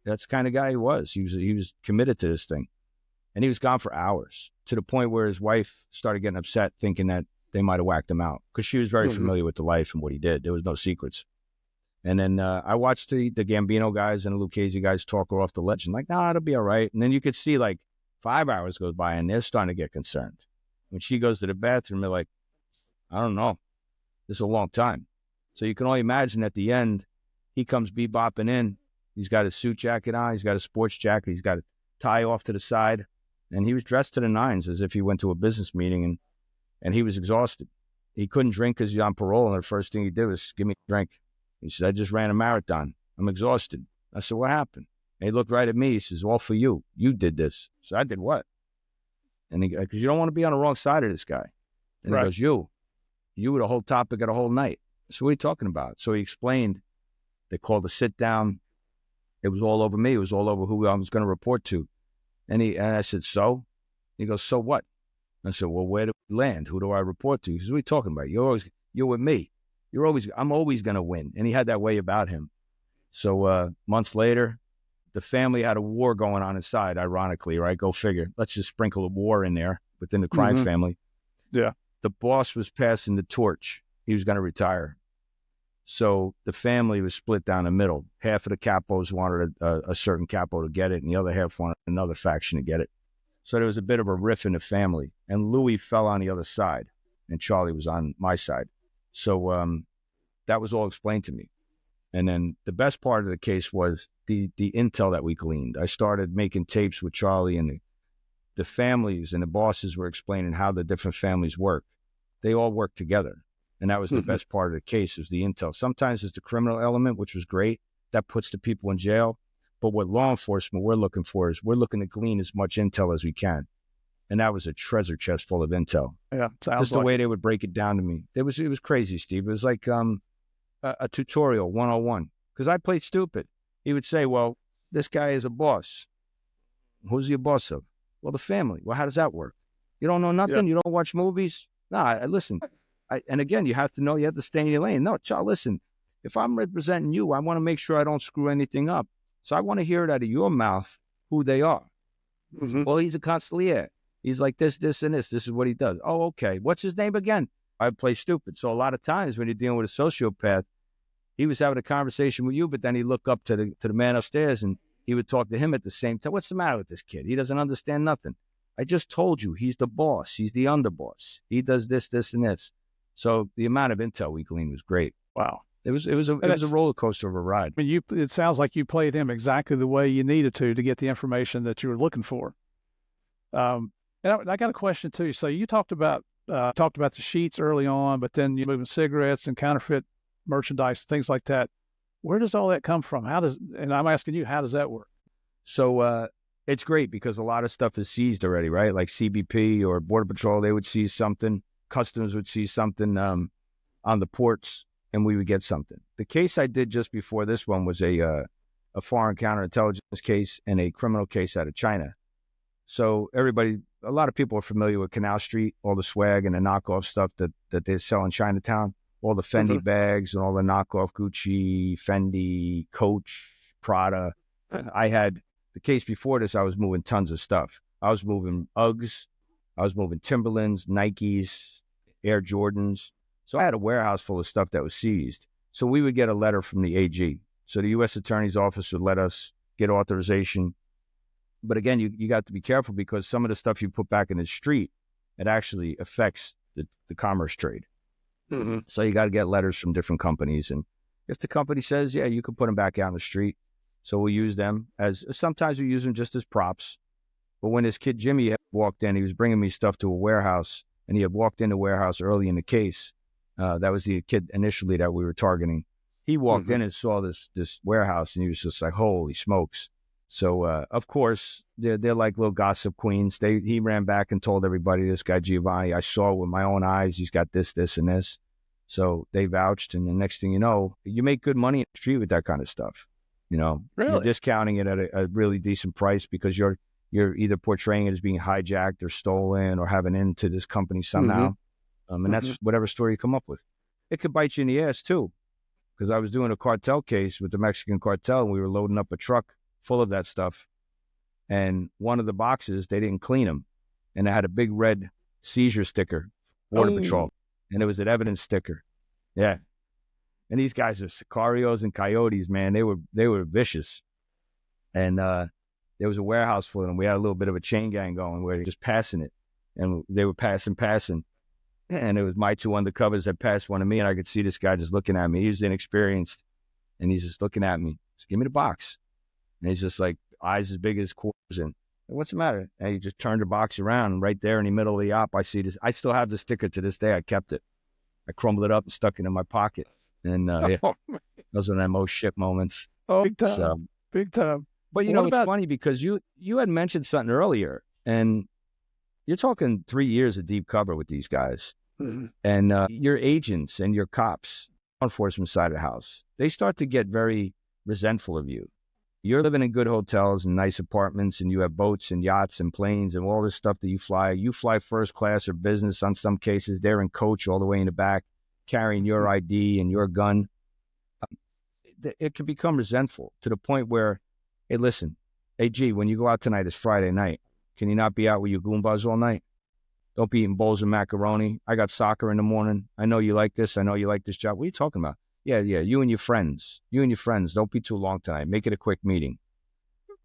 That's the kind of guy he was. He was committed to this thing. And he was gone for hours, to the point where his wife started getting upset, thinking that they might have whacked him out, because she was very familiar with the life and what he did. There was no secrets. And then I watched the Gambino guys and the Lucchese guys talk her off the ledge, and like, nah, it'll be all right. And then you could see like 5 hours goes by and they're starting to get concerned. When she goes to the bathroom, they're like, I don't know. This is a long time. So you can only imagine at the end, he comes bebopping in. He's got his suit jacket on. He's got a sports jacket. He's got a tie off to the side. and he was dressed to the nines as if he went to a business meeting, and he was exhausted. He couldn't drink because he's on parole, and the first thing he did was give me a drink. He said, I just ran a marathon. I'm exhausted. I said, what happened? And he looked right at me. He says, all for you. You did this. So I did what? And he, because you don't want to be on the wrong side of this guy. And Right. he goes, you were the whole topic of the whole night. So what are you talking about? So he explained. They called a sit down. It was all over me. It was all over who I was going to report to. And I said, so? He goes, so what? I said, well, where do we land? Who do I report to? He says, what are you talking about? You're with me. I'm always going to win. And he had that way about him. So months later, the family had a war going on inside, ironically, right? Go figure. Let's just sprinkle a war in there within the crime family. Yeah. The boss was passing the torch. He was going to retire. So the family was split down the middle. Half of the capos wanted a certain capo to get it, and the other half wanted another faction to get it. So there was a bit of a riff in the family. And Louis fell on the other side, and Charlie was on my side. So that was all explained to me. And then the best part of the case was the intel that we gleaned. I started making tapes with Charlie, and the families and the bosses were explaining how the different families work. They all work together. And that was the best part of the case, is the intel. Sometimes it's the criminal element, which was great. That puts the people in jail. But what law enforcement we're looking for is we're looking to glean as much intel as we can. And that was a treasure chest full of intel. Yeah. Just the way they would break it down to me. It was crazy, Steve. It was like a tutorial 101. Because I played stupid. He would say, well, this guy is a boss. Who's your boss of? Well, the family. Well, how does that work? You don't know nothing? Yeah. You don't watch movies? No, listen. And again, you have to stay in your lane. No, Charles, listen, if I'm representing you, I want to make sure I don't screw anything up. So I want to hear it out of your mouth who they are. Well, he's a consigliere. He's like this, this, and this. This is what he does. Oh, okay. What's his name again? I play stupid. So a lot of times when you're dealing with a sociopath, he was having a conversation with you, but then he'd look up to the man upstairs and he would talk to him at the same time. What's the matter with this kid? He doesn't understand nothing. I just told you, he's the boss. He's the underboss. He does this, this, and this. So the amount of intel we gleaned was great. Wow. It was a roller coaster of a ride. I mean, it sounds like you played him exactly the way you needed to get the information that you were looking for. And I got a question too. So you talked about the sheets early on, but then you're moving cigarettes and counterfeit merchandise, things like that. Where does all that come from? And I'm asking you, how does that work? So it's great because a lot of stuff is seized already, right? Like CBP or Border Patrol, they would seize something. Customs would seize something on the ports, and we would get something. The case I did just before this one was a foreign counterintelligence case and a criminal case out of China. So a lot of people are familiar with Canal Street, all the swag and the knockoff stuff that they sell in Chinatown, all the Fendi bags and all the knockoff Gucci, Fendi, Coach, Prada. I had the case before this, I was moving tons of stuff. I was moving Uggs. I was moving Timberlands, Nikes, Air Jordans. So I had a warehouse full of stuff that was seized. So we would get a letter from the AG. So the U.S. Attorney's Office would let us get authorization. But again, you got to be careful because some of the stuff you put back in the street, it actually affects the commerce trade. So you got to get letters from different companies. And if the company says, yeah, you can put them back out in the street. So we'll use them sometimes we use them just as props. But when this kid Jimmy had walked in, he was bringing me stuff to a warehouse, and he had walked in the warehouse early in the case. That was the kid initially that we were targeting. He walked in and saw this warehouse, and he was just like, holy smokes. So, of course, they're like little gossip queens. He ran back and told everybody, this guy Giovanni, I saw with my own eyes, he's got this, this, and this. So they vouched, and the next thing you know, you make good money in the street with that kind of stuff. Really? You're discounting it at a really decent price because you're either portraying it as being hijacked or stolen or having into this company somehow. And that's whatever story you come up with. It could bite you in the ass too, because I was doing a cartel case with the Mexican cartel, and we were loading up a truck full of that stuff. And one of the boxes, they didn't clean them. And it had a big red seizure sticker, Border Patrol. And it was an evidence sticker. Yeah. And these guys are sicarios and coyotes, man. They were vicious. And there was a warehouse full of them. We had a little bit of a chain gang going where they were just passing it. And they were passing. And it was my two undercovers that passed one of me, and I could see this guy just looking at me. He was inexperienced, and he's just looking at me. Just give me the box. And he's just like, eyes as big as quarters. And What's the matter? And he just turned the box around, and right there in the middle of the op, I see this. I still have the sticker to this day. I kept it. I crumbled it up and stuck it in my pocket. And yeah, those are the most shit moments. Oh, big time. So, big time. but you know, it's funny because you had mentioned something earlier, and you're talking 3 years of deep cover with these guys. Mm-hmm. And your agents and your cops, law enforcement side of the house, they start to get very resentful of you. You're living in good hotels and nice apartments, and you have boats and yachts and planes and all this stuff that you fly. You fly first class or business on some cases. They're in coach all the way in the back, carrying your ID and your gun. It can become resentful to the point where, hey, listen, hey, G, when you go out tonight, it's Friday night. Can you not be out with your Goombas all night? Don't be eating bowls of macaroni. I got soccer in the morning. I know you like this. I know you like this job. What are you talking about? Yeah, you and your friends. You and your friends. Don't be too long tonight. Make it a quick meeting.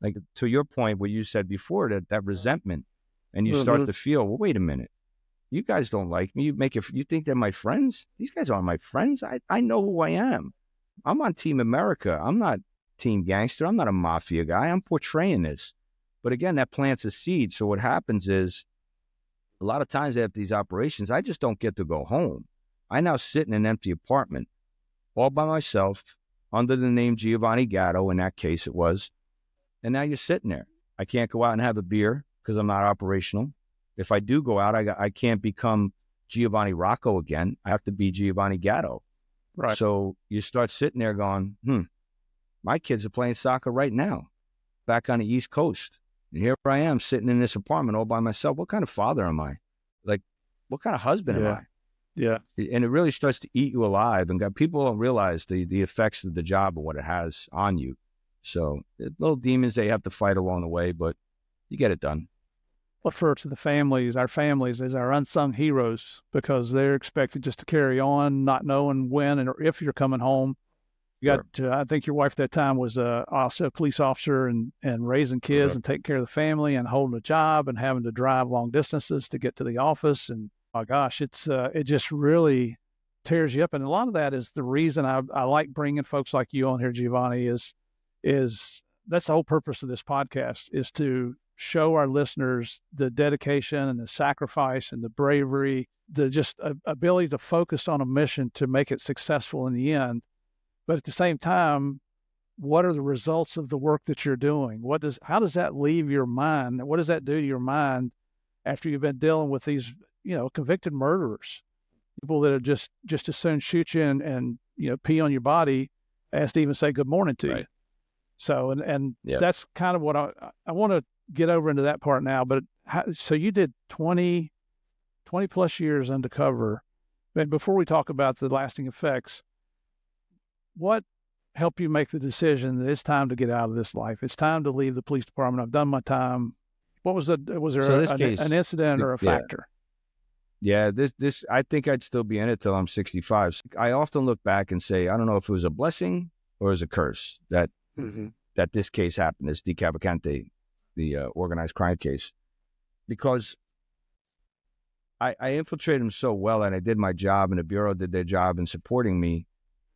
Like, to your point, what you said before, that resentment, and you start to feel, well, wait a minute. You guys don't like me. You think they're my friends? These guys aren't my friends. I know who I am. I'm on Team America. I'm not Team Gangster. I'm not a Mafia guy. I'm portraying this. But again, that plants a seed. So what happens is, a lot of times after these operations, I just don't get to go home. I now sit in an empty apartment all by myself under the name Giovanni Gatto. In that case, it was. And now you're sitting there. I can't go out and have a beer because I'm not operational. If I do go out, I can't become Giovanni Rocco again. I have to be Giovanni Gatto. Right. So you start sitting there going, my kids are playing soccer right now back on the East Coast. And here I am sitting in this apartment all by myself. What kind of father am I? Like, what kind of husband am I? Yeah. And it really starts to eat you alive. And people don't realize the effects of the job and what it has on you. So little demons they have to fight along the way, but you get it done. Refer to the families, our families, as our unsung heroes, because they're expected just to carry on, not knowing when and if you're coming home. You got, I think your wife at that time was also a police officer and raising kids and taking care of the family and holding a job and having to drive long distances to get to the office. And my gosh, it just really tears you up. And a lot of that is the reason I like bringing folks like you on here, Giovanni, is that's the whole purpose of this podcast, is to show our listeners the dedication and the sacrifice and the bravery, the just ability to focus on a mission to make it successful in the end. But at the same time, what are the results of the work that you're doing? How does that leave your mind? What does that do to your mind after you've been dealing with these, convicted murderers, people that are just as soon shoot you and pee on your body as to even say good morning to you. So, and that's kind of what I want to get over into that part now. But so you did 20 plus years undercover. But before we talk about the lasting effects, what helped you make the decision that it's time to get out of this life? It's time to leave the police department. I've done my time. What was was there an incident or a factor? Yeah, this I think I'd still be in it till I'm 65. I often look back and say, I don't know if it was a blessing or it was a curse that this case happened, this DeCavalcante, the organized crime case, because I infiltrated him so well and I did my job and the Bureau did their job in supporting me,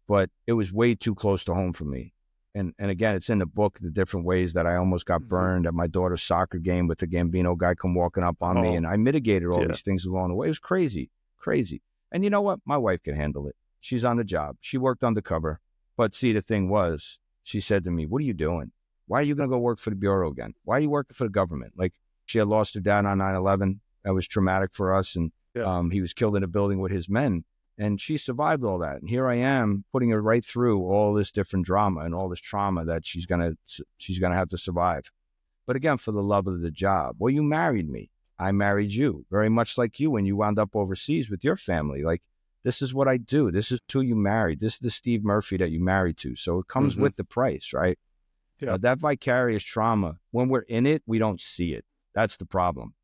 but it was way too close to home for me. And again, it's in the book, the different ways that I almost got burned at my daughter's soccer game with the Gambino guy come walking up on me. And I mitigated all these things along the way. It was crazy. And you know what? My wife can handle it. She's on the job. She worked undercover. But see, the thing was, she said to me, what are you doing? Why are you going to go work for the Bureau again? Why are you working for the government? Like, she had lost her dad on 9/11. That was traumatic for us. And he was killed in a building with his men. And she survived all that. And here I am putting her right through all this different drama and all this trauma that she's gonna have to survive. But again, for the love of the job. Well, you married me. I married you. Very much like you when you wound up overseas with your family. Like, this is what I do. This is who you married. This is the Steve Murphy that you married to. So it comes with the price, right? Yeah. That vicarious trauma, when we're in it, we don't see it. That's the problem.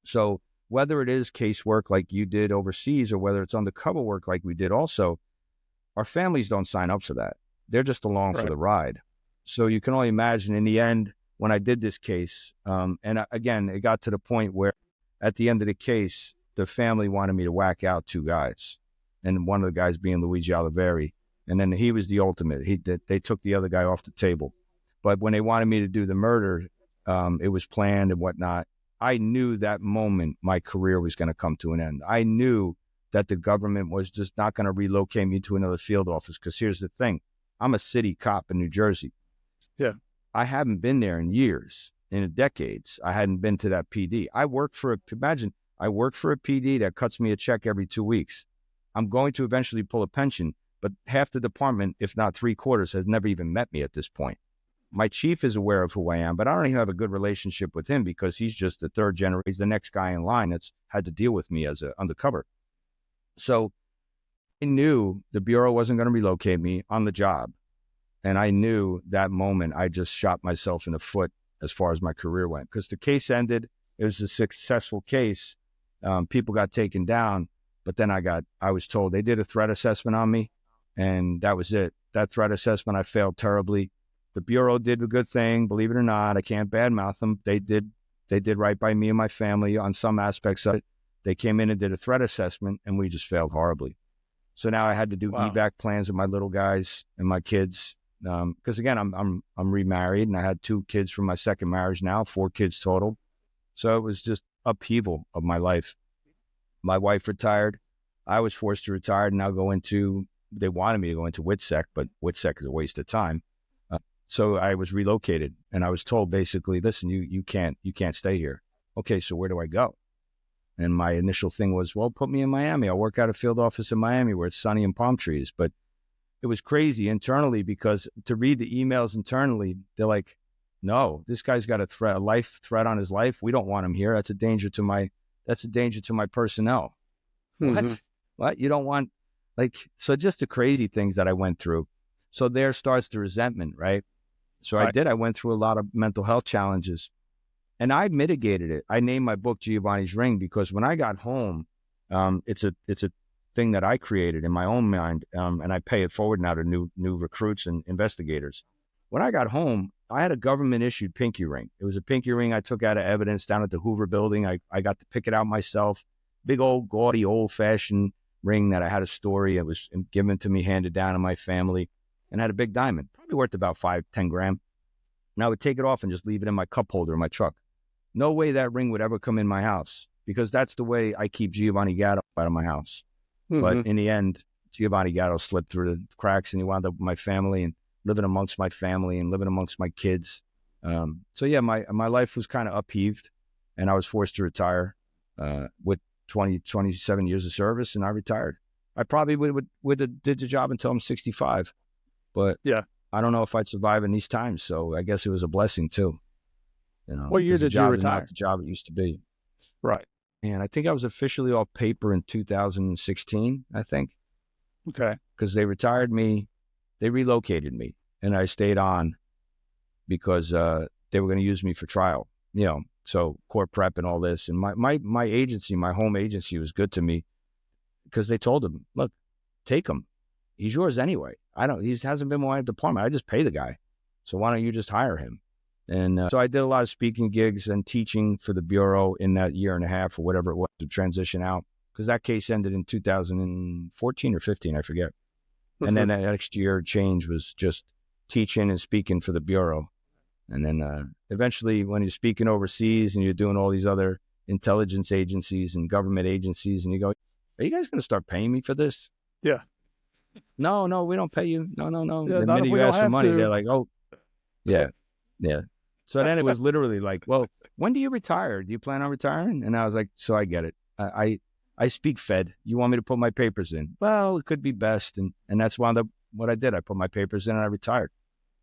So whether it is casework like you did overseas or whether it's undercover work like we did also, our families don't sign up for that. They're just along for the ride. So you can only imagine in the end, when I did this case, again, it got to the point where at the end of the case, the family wanted me to whack out 2 guys. And one of the guys being Luigi Oliveri. And then he was the ultimate. They took the other guy off the table. But when they wanted me to do the murder, it was planned and whatnot. I knew that moment my career was going to come to an end. I knew that the government was just not going to relocate me to another field office. Because here's the thing. I'm a city cop in New Jersey. Yeah. I haven't been there in years, in decades. I hadn't been to that PD. I work for a PD that cuts me a check every 2 weeks. I'm going to eventually pull a pension, but half the department, if not 3/4, has never even met me at this point. My chief is aware of who I am, but I don't even have a good relationship with him because he's just the third generation. He's the next guy in line that's had to deal with me as an undercover. So I knew the Bureau wasn't going to relocate me on the job. And I knew that moment I just shot myself in the foot as far as my career went, because the case ended. It was a successful case. People got taken down, but then I was told they did a threat assessment on me, and that was it. That threat assessment, I failed terribly. The Bureau did a good thing, believe it or not. I can't badmouth them. They did right by me and my family on some aspects of it. They came in and did a threat assessment, and we just failed horribly. So now I had to do evac plans with my little guys and my kids. Because again, I'm remarried, and I had 2 kids from my second marriage now, 4 kids total. So it was just upheaval of my life. My wife retired. I was forced to retire and now they wanted me to go into WITSEC, but WITSEC is a waste of time. So I was relocated, and I was told basically, listen, you can't stay here. Okay, so where do I go? And my initial thing was, well, put me in Miami. I'll work out a field office in Miami where it's sunny and palm trees. But it was crazy internally, because to read the emails internally, they're like, no, this guy's got a life threat on his life. We don't want him here. That's a danger to my personnel. Mm-hmm. What? You don't want, so just the crazy things that I went through. So there starts the resentment, right? So right. I went through a lot of mental health challenges, and I mitigated it. I named my book Giovanni's Ring because when I got home, it's a thing that I created in my own mind, and I pay it forward now to new recruits and investigators. When I got home, I had a government-issued pinky ring. It was a pinky ring I took out of evidence down at the Hoover building. I got to pick it out myself. Big old, gaudy, old-fashioned ring that I had a story. It was given to me, handed down to my family, and had a big diamond, probably worth about 5-10 grand. And I would take it off and just leave it in my cup holder in my truck. No way that ring would ever come in my house, because that's the way I keep Giovanni Gatto out of my house. Mm-hmm. But in the end, Giovanni Gatto slipped through the cracks, and he wound up with my family and living amongst my family and living amongst my kids. So yeah, my life was kind of upheaved, and I was forced to retire with 27 years of service, and I retired. I probably would have did the job until I'm 65, but yeah, I don't know if I'd survive in these times. So I guess it was a blessing too. What year did you retire? Not the job it used to be. Right. And I think I was officially off paper in 2016, I think. Okay. Because they retired me, they relocated me, and I stayed on because they were going to use me for trial. So court prep and all this. And my agency, my home agency, was good to me because they told him, look, take him. He's yours anyway. He hasn't been in my department. I just pay the guy. So why don't you just hire him? And so I did a lot of speaking gigs and teaching for the Bureau in that year and a half or whatever it was to transition out, because that case ended in 2014 or 15, I forget. And then that next year change was just teaching and speaking for the Bureau. And then eventually when you're speaking overseas and you're doing all these other intelligence agencies and government agencies, and you go, are you guys going to start paying me for this? Yeah. No, we don't pay you. No. Yeah, the minute you ask for money, they're like, oh, yeah. So then it was literally like, well, when do you retire? Do you plan on retiring? And I was like, so I get it. I speak Fed. You want me to put my papers in? Well, it could be best. And that's wound up what I did. I put my papers in and I retired.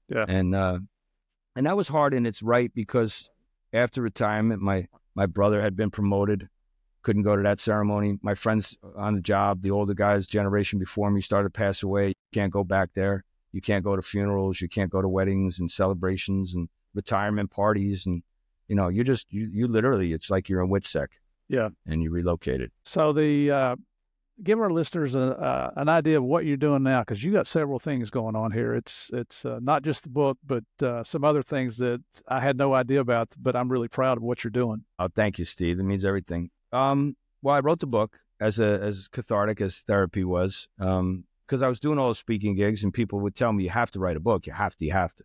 Yeah. And that was hard, and it's right, because after retirement, my brother had been promoted. Couldn't go to that ceremony. My friends on the job, the older guys, generation before me, started to pass away. You can't go back there. You can't go to funerals. You can't go to weddings and celebrations and retirement parties. And, you literally, it's like you're in WITSEC. Yeah. And you relocated. So give our listeners an idea of what you're doing now, because you got several things going on here. It's not just the book, but some other things that I had no idea about, but I'm really proud of what you're doing. Oh, thank you, Steve. It means everything. Well, I wrote the book as cathartic as therapy was, because I was doing all the speaking gigs, and people would tell me, you have to write a book. You have to.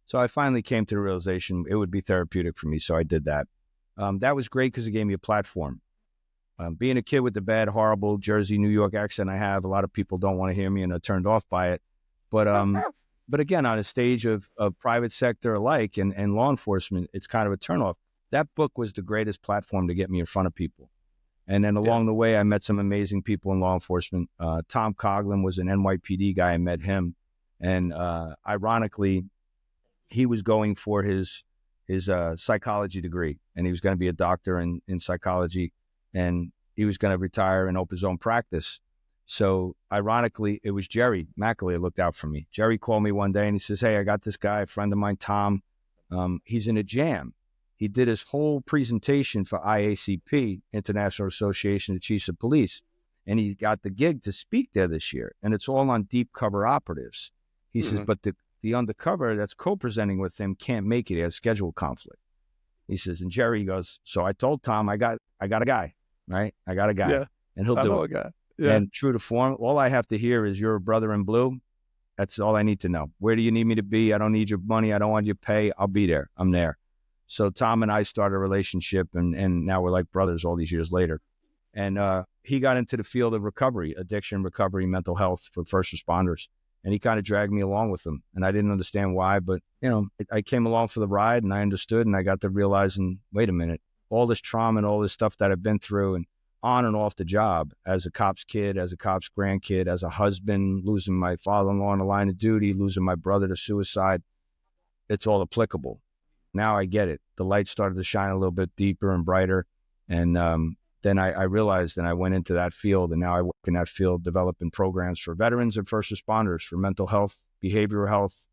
So I finally came to the realization it would be therapeutic for me. So I did that. That was great because it gave me a platform. Being a kid with the bad, horrible Jersey, New York accent I have, a lot of people don't want to hear me and are turned off by it. But again, on a stage of private sector alike and law enforcement, it's kind of a turnoff. That book was the greatest platform to get me in front of people. And then along the way, I met some amazing people in law enforcement. Tom Coughlin was an NYPD guy. I met him. And ironically, he was going for his psychology degree, and he was going to be a doctor in psychology, and he was going to retire and open his own practice. So ironically, it was Jerry Mackley who looked out for me. Jerry called me one day and he says, "Hey, I got this guy, a friend of mine, Tom. He's in a jam. He did his whole presentation for IACP, International Association of Chiefs of Police, and he got the gig to speak there this year, and it's all on deep cover operatives." He says, "But the undercover that's co-presenting with him can't make it. He has schedule conflict." He says, and Jerry goes, "So I told Tom, I got a guy, right? I got a guy, and he'll do it." A guy. Yeah. And true to form, all I have to hear is you're a brother in blue. That's all I need to know. Where do you need me to be? I don't need your money. I don't want your pay. I'll be there. I'm there. So Tom and I started a relationship, and now we're like brothers all these years later. And he got into the field of recovery, addiction recovery, mental health for first responders. And he kind of dragged me along with him. And I didn't understand why, but, I came along for the ride, and I understood, and I got to realizing, wait a minute, all this trauma and all this stuff that I've been through and on and off the job as a cop's kid, as a cop's grandkid, as a husband, losing my father-in-law in the line of duty, losing my brother to suicide, it's all applicable. Now I get it. The light started to shine a little bit deeper and brighter. And then I realized, and I went into that field, and now I work in that field developing programs for veterans and first responders for mental health, behavioral health,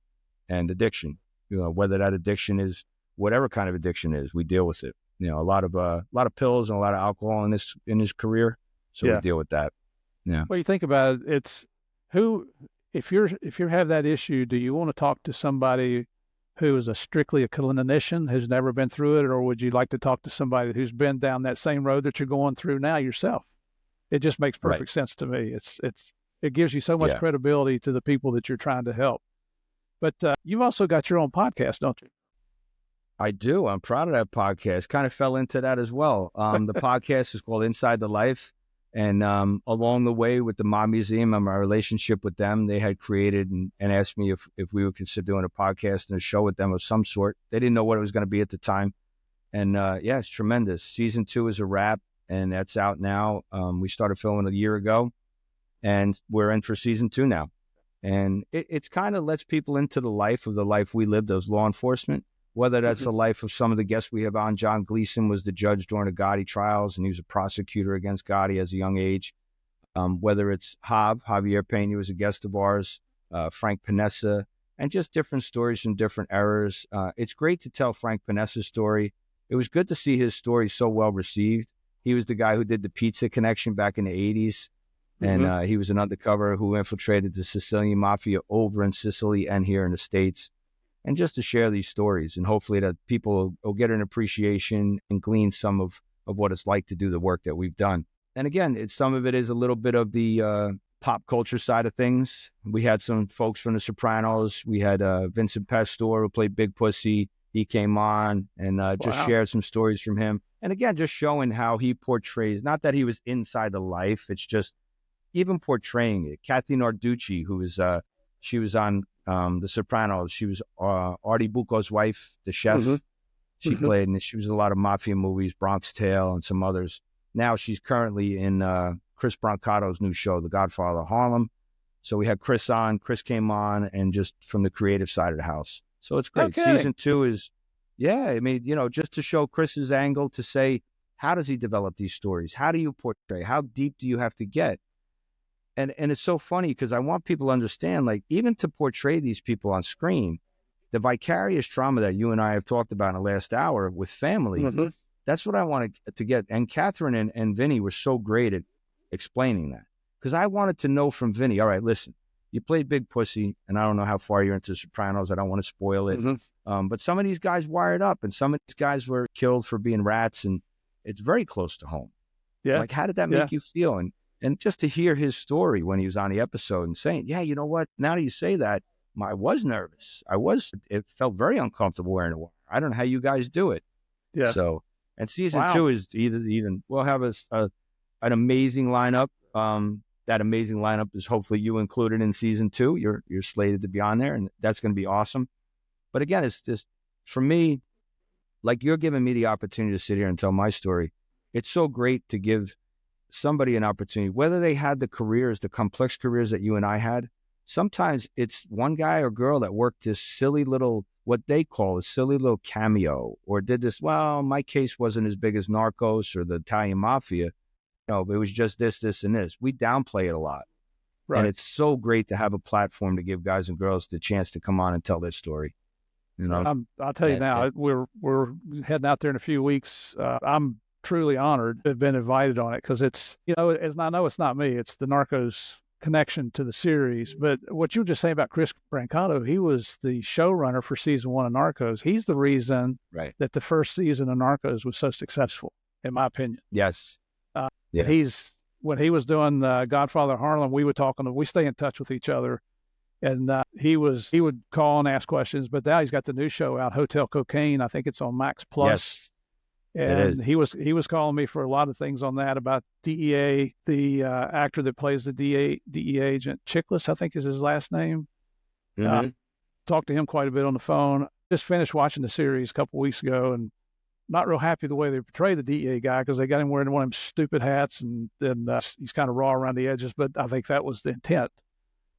and addiction. Whether that addiction is whatever kind of addiction is, we deal with it. A lot of pills and a lot of alcohol in this career, so we deal with that. Yeah. Well, you think about it, it's if you have that issue, do you want to talk to somebody who is strictly a clinician, has never been through it, or would you like to talk to somebody who's been down that same road that you're going through now yourself? It just makes perfect sense to me. It gives you so much credibility to the people that you're trying to help. But you've also got your own podcast, don't you? I do. I'm proud of that podcast. Kind of fell into that as well. The podcast is called Inside the Life. And along the way with the Mob Museum and my relationship with them, they had created and asked me if we would consider doing a podcast and a show with them of some sort. They didn't know what it was going to be at the time. And it's tremendous. Season 2 is a wrap, and that's out now. We started filming a year ago, and we're in for season 2 now. And it's kind of lets people into the life we lived as law enforcement. Whether that's the life of some of the guests we have on. John Gleason was the judge during the Gotti trials, and he was a prosecutor against Gotti at a young age. Whether it's Javier Pena was a guest of ours, Frank Panessa, and just different stories from different eras. It's great to tell Frank Panessa's story. It was good to see his story so well received. He was the guy who did the pizza connection back in the 80s, and he was an undercover who infiltrated the Sicilian Mafia over in Sicily and here in the States. And just to share these stories, and hopefully that people will get an appreciation and glean some of what it's like to do the work that we've done. And again, some of it is a little bit of the pop culture side of things. We had some folks from the Sopranos. We had Vincent Pastore, who played Big Pussy. He came on and just shared some stories from him. And again, just showing how he portrays, not that he was inside the life, it's just even portraying it. Kathy Narducci, who was, she was on The Sopranos. She was Artie Bucco's wife, the chef. She played, and she was in a lot of mafia movies, Bronx Tale and some others. Now she's currently in Chris Brancato's new show, The Godfather of Harlem. So we had Chris on. Chris came on, and just from the creative side of the house. So it's great. Okay. Season 2 is, just to show Chris's angle, to say, how does he develop these stories? How do you portray? How deep do you have to get? And it's so funny because I want people to understand, like, even to portray these people on screen, the vicarious trauma that you and I have talked about in the last hour with family, that's what I wanted to get. And Catherine and Vinny were so great at explaining that, because I wanted to know from Vinny, all right, listen, you played Big Pussy, and I don't know how far you're into Sopranos. I don't want to spoil it. But some of these guys wired up, and some of these guys were killed for being rats, and it's very close to home. Yeah. Like, how did that make you feel? And just to hear his story when he was on the episode and saying, yeah, you know what? Now that you say that, I was nervous. It felt very uncomfortable wearing a wire. I don't know how you guys do it. Yeah. So, and season Wow. 2 is even we'll have an amazing lineup. That amazing lineup is hopefully you included in season 2. You're slated to be on there, and that's going to be awesome. But again, it's just for me, like you're giving me the opportunity to sit here and tell my story. It's so great to give somebody an opportunity, whether they had the complex careers that you and I had. Sometimes it's one guy or girl that worked this silly little, what they call a silly little cameo, or did this. Well, my case wasn't as big as Narcos or the Italian Mafia. No, it was just this, and this. We downplay it a lot. Right. And it's so great to have a platform to give guys and girls the chance to come on and tell their story. You know, I'll tell you now, we're heading out there in a few weeks. I'm truly honored to have been invited on it because it's, I know it's not me, it's the Narcos connection to the series. But what you were just saying about Chris Brancato, he was the showrunner for season 1 of Narcos. He's the reason that the first season of Narcos was so successful, in my opinion. Yes. When he was doing Godfather Harlem, we stay in touch with each other. And he would call and ask questions, but now he's got the new show out, Hotel Cocaine. I think it's on Max Plus. Yes, and he was calling me for a lot of things on that about DEA, the actor that plays the DEA agent, Chiklis, I think is his last name. Mm-hmm. Talked to him quite a bit on the phone. Just finished watching the series a couple weeks ago, and not real happy the way they portray the DEA guy because they got him wearing one of them stupid hats, and he's kind of raw around the edges. But I think that was the intent.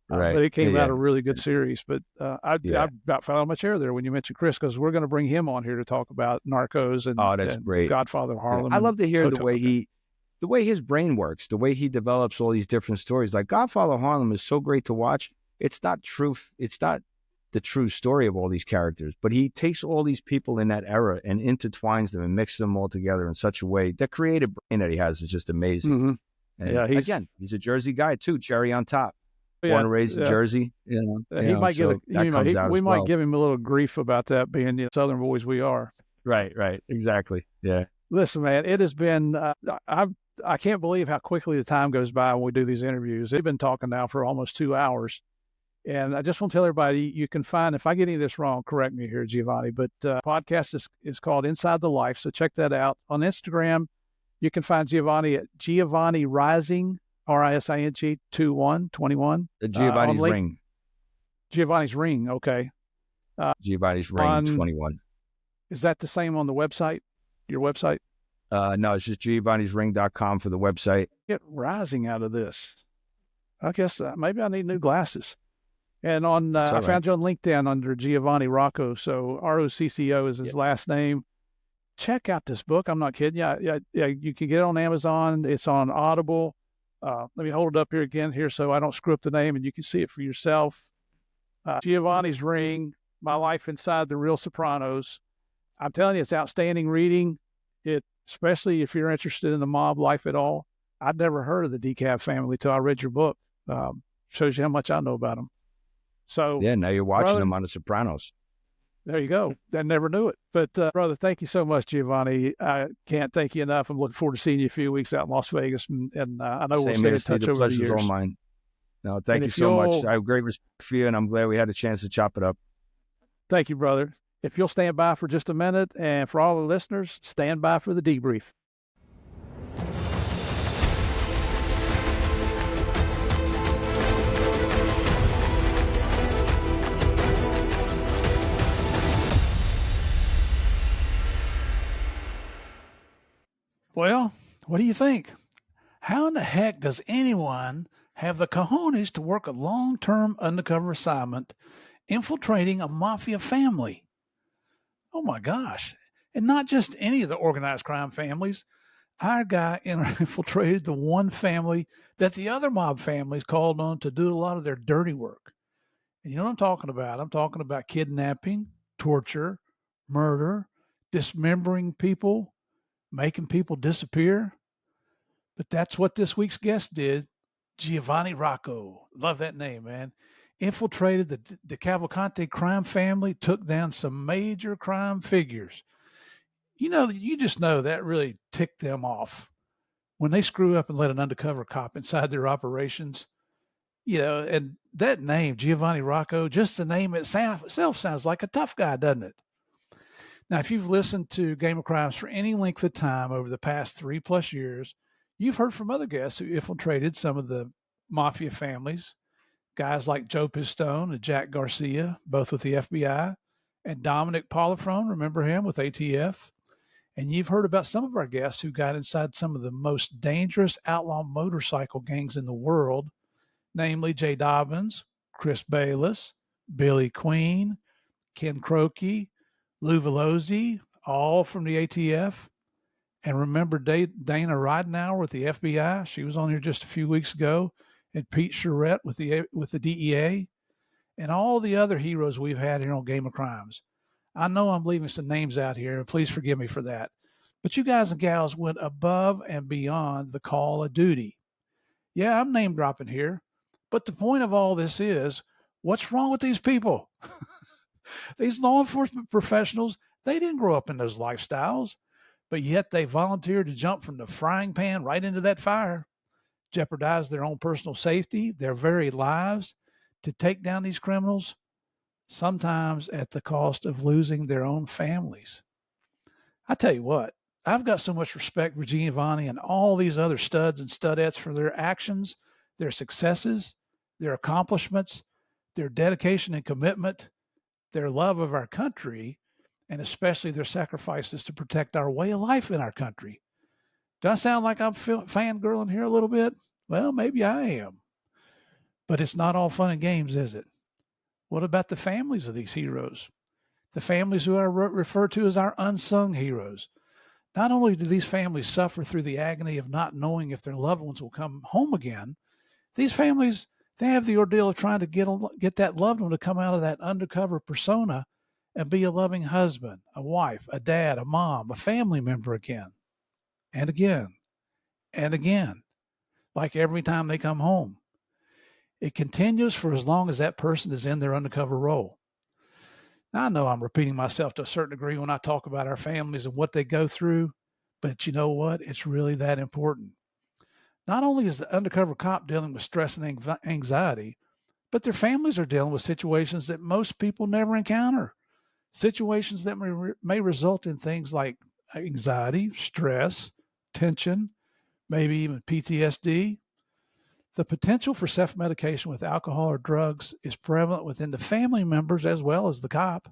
But it came out a really good series. But I about fell out of my chair there when you mentioned Chris, because we're going to bring him on here to talk about Narcos and great. Godfather Harlem. I love to hear the way his brain works, the way he develops all these different stories. Like Godfather Harlem is so great to watch. It's not the true story of all these characters, but he takes all these people in that era and intertwines them and mixes them all together in such a way. The creative brain that he has is just amazing. Mm-hmm. And he's a Jersey guy too, cherry on top. Born and raised in Jersey, we might give him a little grief about that, being Southern boys we are. Right, exactly. Yeah. Listen, man, it has been. I can't believe how quickly the time goes by when we do these interviews. They've been talking now for almost 2 hours, and I just want to tell everybody you can find. If I get any of this wrong, correct me here, Giovanni. But podcast is called Inside the Life, so check that out on Instagram. You can find Giovanni at Giovanni Rising. RISING 21. Giovanni's Ring. Giovanni's Ring, okay. Giovanni's Ring 21. Is that the same on the website? Your website? No, it's just giovannisring.com for the website. Get Rising out of this. I guess maybe I need new glasses. And I found you on LinkedIn under Giovanni Rocco. So ROCCO is his last name. Check out this book. I'm not kidding you. Yeah, you can get it on Amazon. It's on Audible. Let me hold it up here again so I don't screw up the name and you can see it for yourself. Giovanni's Ring, My Life Inside the Real Sopranos. I'm telling you, it's outstanding reading. Especially if you're interested in the mob life at all. I'd never heard of the DeCav family till I read your book. Shows you how much I know about them. So now you're watching them on the Sopranos. There you go. I never knew it. But, brother, thank you so much, Giovanni. I can't thank you enough. I'm looking forward to seeing you a few weeks out in Las Vegas. And I know we'll stay in touch over the years. All mine. No, thank you so much. I have great respect for you, and I'm glad we had a chance to chop it up. Thank you, brother. If you'll stand by for just a minute, and for all the listeners, stand by for the debrief. Well, what do you think? How in the heck does anyone have the cojones to work a long-term undercover assignment infiltrating a mafia family? Oh my gosh. And not just any of the organized crime families. Our guy infiltrated the one family that the other mob families called on to do a lot of their dirty work. And you know what I'm talking about? I'm talking about kidnapping, torture, murder, dismembering people, making people disappear. But that's what this week's guest did. Giovanni Rocco. Love that name, man. Infiltrated the DeCavalcante crime family, took down some major crime figures. You just know that really ticked them off. When they screw up and let an undercover cop inside their operations, And that name, Giovanni Rocco, just the name itself sounds like a tough guy, doesn't it? Now, if you've listened to Game of Crimes for any length of time over the past 3+ years, you've heard from other guests who infiltrated some of the Mafia families, guys like Joe Pistone and Jack Garcia, both with the FBI, and Dominic Polifrone, remember him, with ATF. And you've heard about some of our guests who got inside some of the most dangerous outlaw motorcycle gangs in the world, namely Jay Dobbins, Chris Bayless, Billy Queen, Ken Croakey, Lou Velozzi, all from the ATF. And remember Dana Ridenhour with the FBI? She was on here just a few weeks ago. And Pete Charette with the DEA. And all the other heroes we've had here on Game of Crimes. I know I'm leaving some names out here, and please forgive me for that. But you guys and gals went above and beyond the call of duty. Yeah, I'm name dropping here. But the point of all this is, what's wrong with these people? These law enforcement professionals, they didn't grow up in those lifestyles, but yet they volunteered to jump from the frying pan right into that fire, jeopardize their own personal safety, their very lives, to take down these criminals, sometimes at the cost of losing their own families. I tell you what, I've got so much respect for Giovanni and all these other studs and studettes for their actions, their successes, their accomplishments, their dedication and commitment, their love of our country, and especially their sacrifices to protect our way of life in our country. Do I sound like I'm fangirling here a little bit? Well, maybe I am. But it's not all fun and games, is it? What about the families of these heroes? The families who are referred to as our unsung heroes. Not only do these families suffer through the agony of not knowing if their loved ones will come home again, these families, they have the ordeal of trying to get that loved one to come out of that undercover persona and be a loving husband, a wife, a dad, a mom, a family member again, and again, and again, like every time they come home. It continues for as long as that person is in their undercover role. Now, I know I'm repeating myself to a certain degree when I talk about our families and what they go through, but you know what? It's really that important. Not only is the undercover cop dealing with stress and anxiety, but their families are dealing with situations that most people never encounter. Situations that may result in things like anxiety, stress, tension, maybe even PTSD. The potential for self-medication with alcohol or drugs is prevalent within the family members as well as the cop.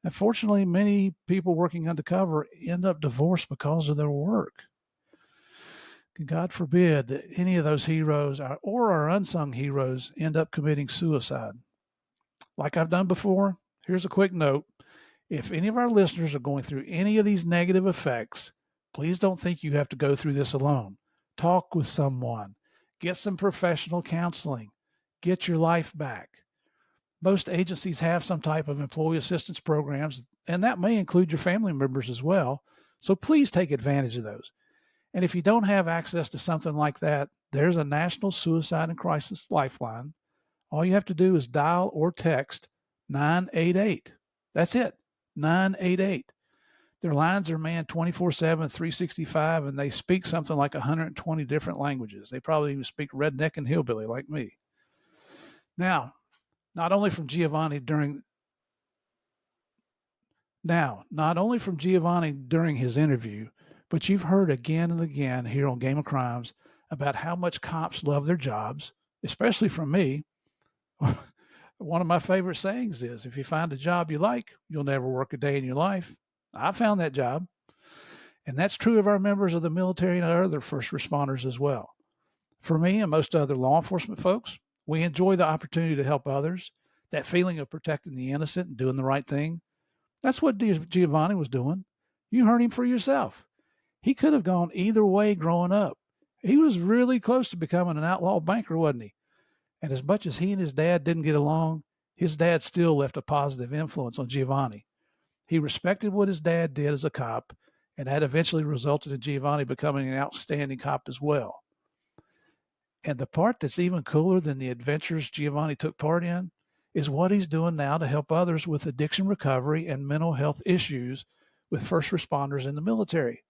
Unfortunately, many people working undercover end up divorced because of their work. God forbid that any of those heroes or our unsung heroes end up committing suicide. Like I've done before, here's a quick note. If any of our listeners are going through any of these negative effects, please don't think you have to go through this alone. Talk with someone. Get some professional counseling. Get your life back. Most agencies have some type of employee assistance programs, and that may include your family members as well. So please take advantage of those. And if you don't have access to something like that, there's a National Suicide and Crisis Lifeline. All you have to do is dial or text 988. That's it, 988. Their lines are manned 24/7, 365, and they speak something like 120 different languages. They probably even speak redneck and hillbilly like me. Now, not only from Giovanni during his interview, but you've heard again and again here on Game of Crimes about how much cops love their jobs, especially from me. One of my favorite sayings is, if you find a job you like, you'll never work a day in your life. I found that job. And that's true of our members of the military and our other first responders as well. For me and most other law enforcement folks, we enjoy the opportunity to help others, that feeling of protecting the innocent and doing the right thing. That's what Giovanni was doing. You heard him for yourself. He could have gone either way growing up. He was really close to becoming an outlaw banker, wasn't he? And as much as he and his dad didn't get along, his dad still left a positive influence on Giovanni. He respected what his dad did as a cop, and that eventually resulted in Giovanni becoming an outstanding cop as well. And the part that's even cooler than the adventures Giovanni took part in is what he's doing now to help others with addiction recovery and mental health issues with first responders in the military.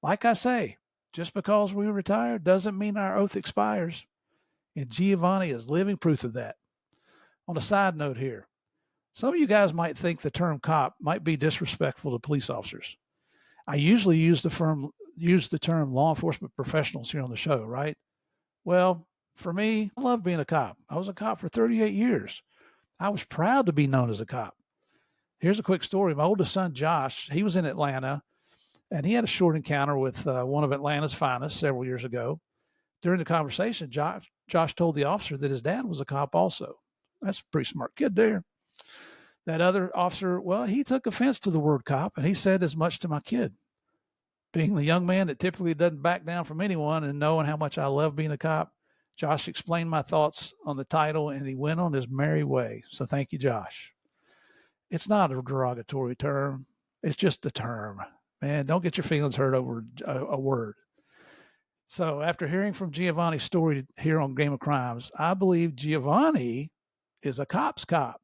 Like I say, just because we retire doesn't mean our oath expires. And Giovanni is living proof of that. On a side note here, some of you guys might think the term cop might be disrespectful to police officers. I usually use the term law enforcement professionals here on the show, right? Well, for me, I love being a cop. I was a cop for 38 years. I was proud to be known as a cop. Here's a quick story. My oldest son, Josh, he was in Atlanta, and he had a short encounter with one of Atlanta's finest several years ago. During the conversation, Josh told the officer that his dad was a cop also. That's a pretty smart kid there. That other officer, well, he took offense to the word cop, and he said as much to my kid. Being the young man that typically doesn't back down from anyone and knowing how much I love being a cop, Josh explained my thoughts on the title, and he went on his merry way. So thank you, Josh. It's not a derogatory term. It's just a term. Man, don't get your feelings hurt over a word. So after hearing from Giovanni's story here on Game of Crimes, I believe Giovanni is a cop's cop.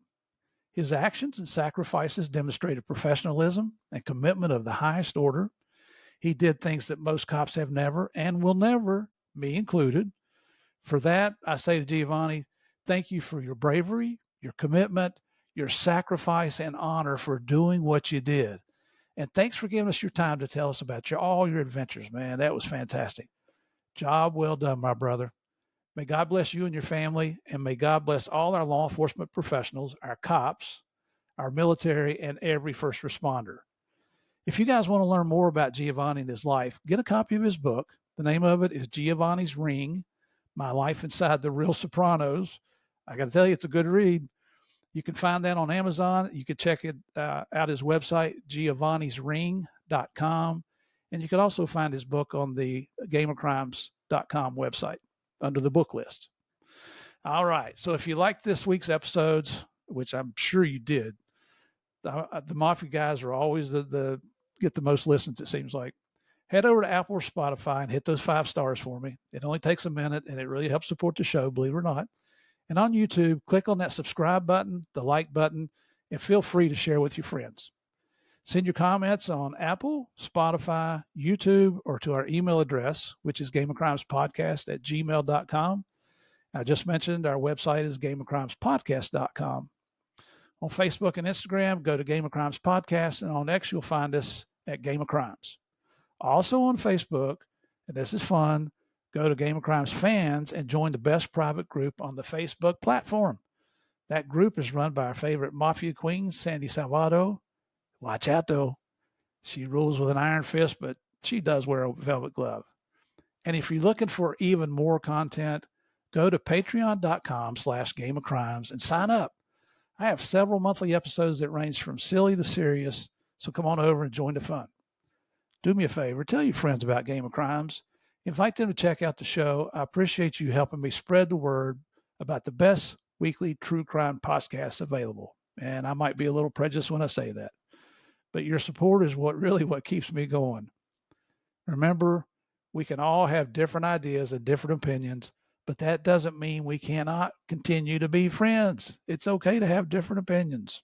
His actions and sacrifices demonstrated professionalism and commitment of the highest order. He did things that most cops have never and will never, me included. For that, I say to Giovanni, thank you for your bravery, your commitment, your sacrifice, and honor for doing what you did. And thanks for giving us your time to tell us about all your adventures, man. That was fantastic. Job well done, my brother. May God bless you and your family, and may God bless all our law enforcement professionals, our cops, our military, and every first responder. If you guys want to learn more about Giovanni and his life, get a copy of his book. The name of it is Giovanni's Ring, My Life Inside the Real Sopranos. I got to tell you, it's a good read. You can find that on Amazon. You can check it out his website, giovannisring.com. And you can also find his book on the gameofcrimes.com website under the book list. All right. So if you liked this week's episodes, which I'm sure you did, the Mafia guys are always get the most listens, it seems like. Head over to Apple or Spotify and hit those 5 stars for me. It only takes a minute, and it really helps support the show, believe it or not. And on YouTube, click on that subscribe button, the like button, and feel free to share with your friends. Send your comments on Apple, Spotify, YouTube, or to our email address, which is gameofcrimespodcast@gmail.com. I just mentioned our website is gameofcrimespodcast.com. On Facebook and Instagram, go to Game of Crimes Podcast, and on X, you'll find us at Game of Crimes. Also on Facebook, and this is fun, go to Game of Crimes Fans and join the best private group on the Facebook platform. That group is run by our favorite Mafia queen, Sandy Salvato. Watch out, though. She rules with an iron fist, but she does wear a velvet glove. And if you're looking for even more content, go to patreon.com/Game of Crimes and sign up. I have several monthly episodes that range from silly to serious, so come on over and join the fun. Do me a favor, tell your friends about Game of Crimes. Invite them to check out the show. I appreciate you helping me spread the word about the best weekly true crime podcast available. And I might be a little prejudiced when I say that, but your support is what keeps me going. Remember, we can all have different ideas and different opinions, but that doesn't mean we cannot continue to be friends. It's okay to have different opinions.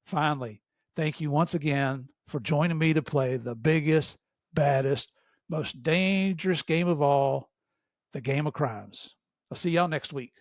Finally, thank you once again for joining me to play the biggest, baddest, most dangerous game of all, the Game of Crimes. I'll see y'all next week.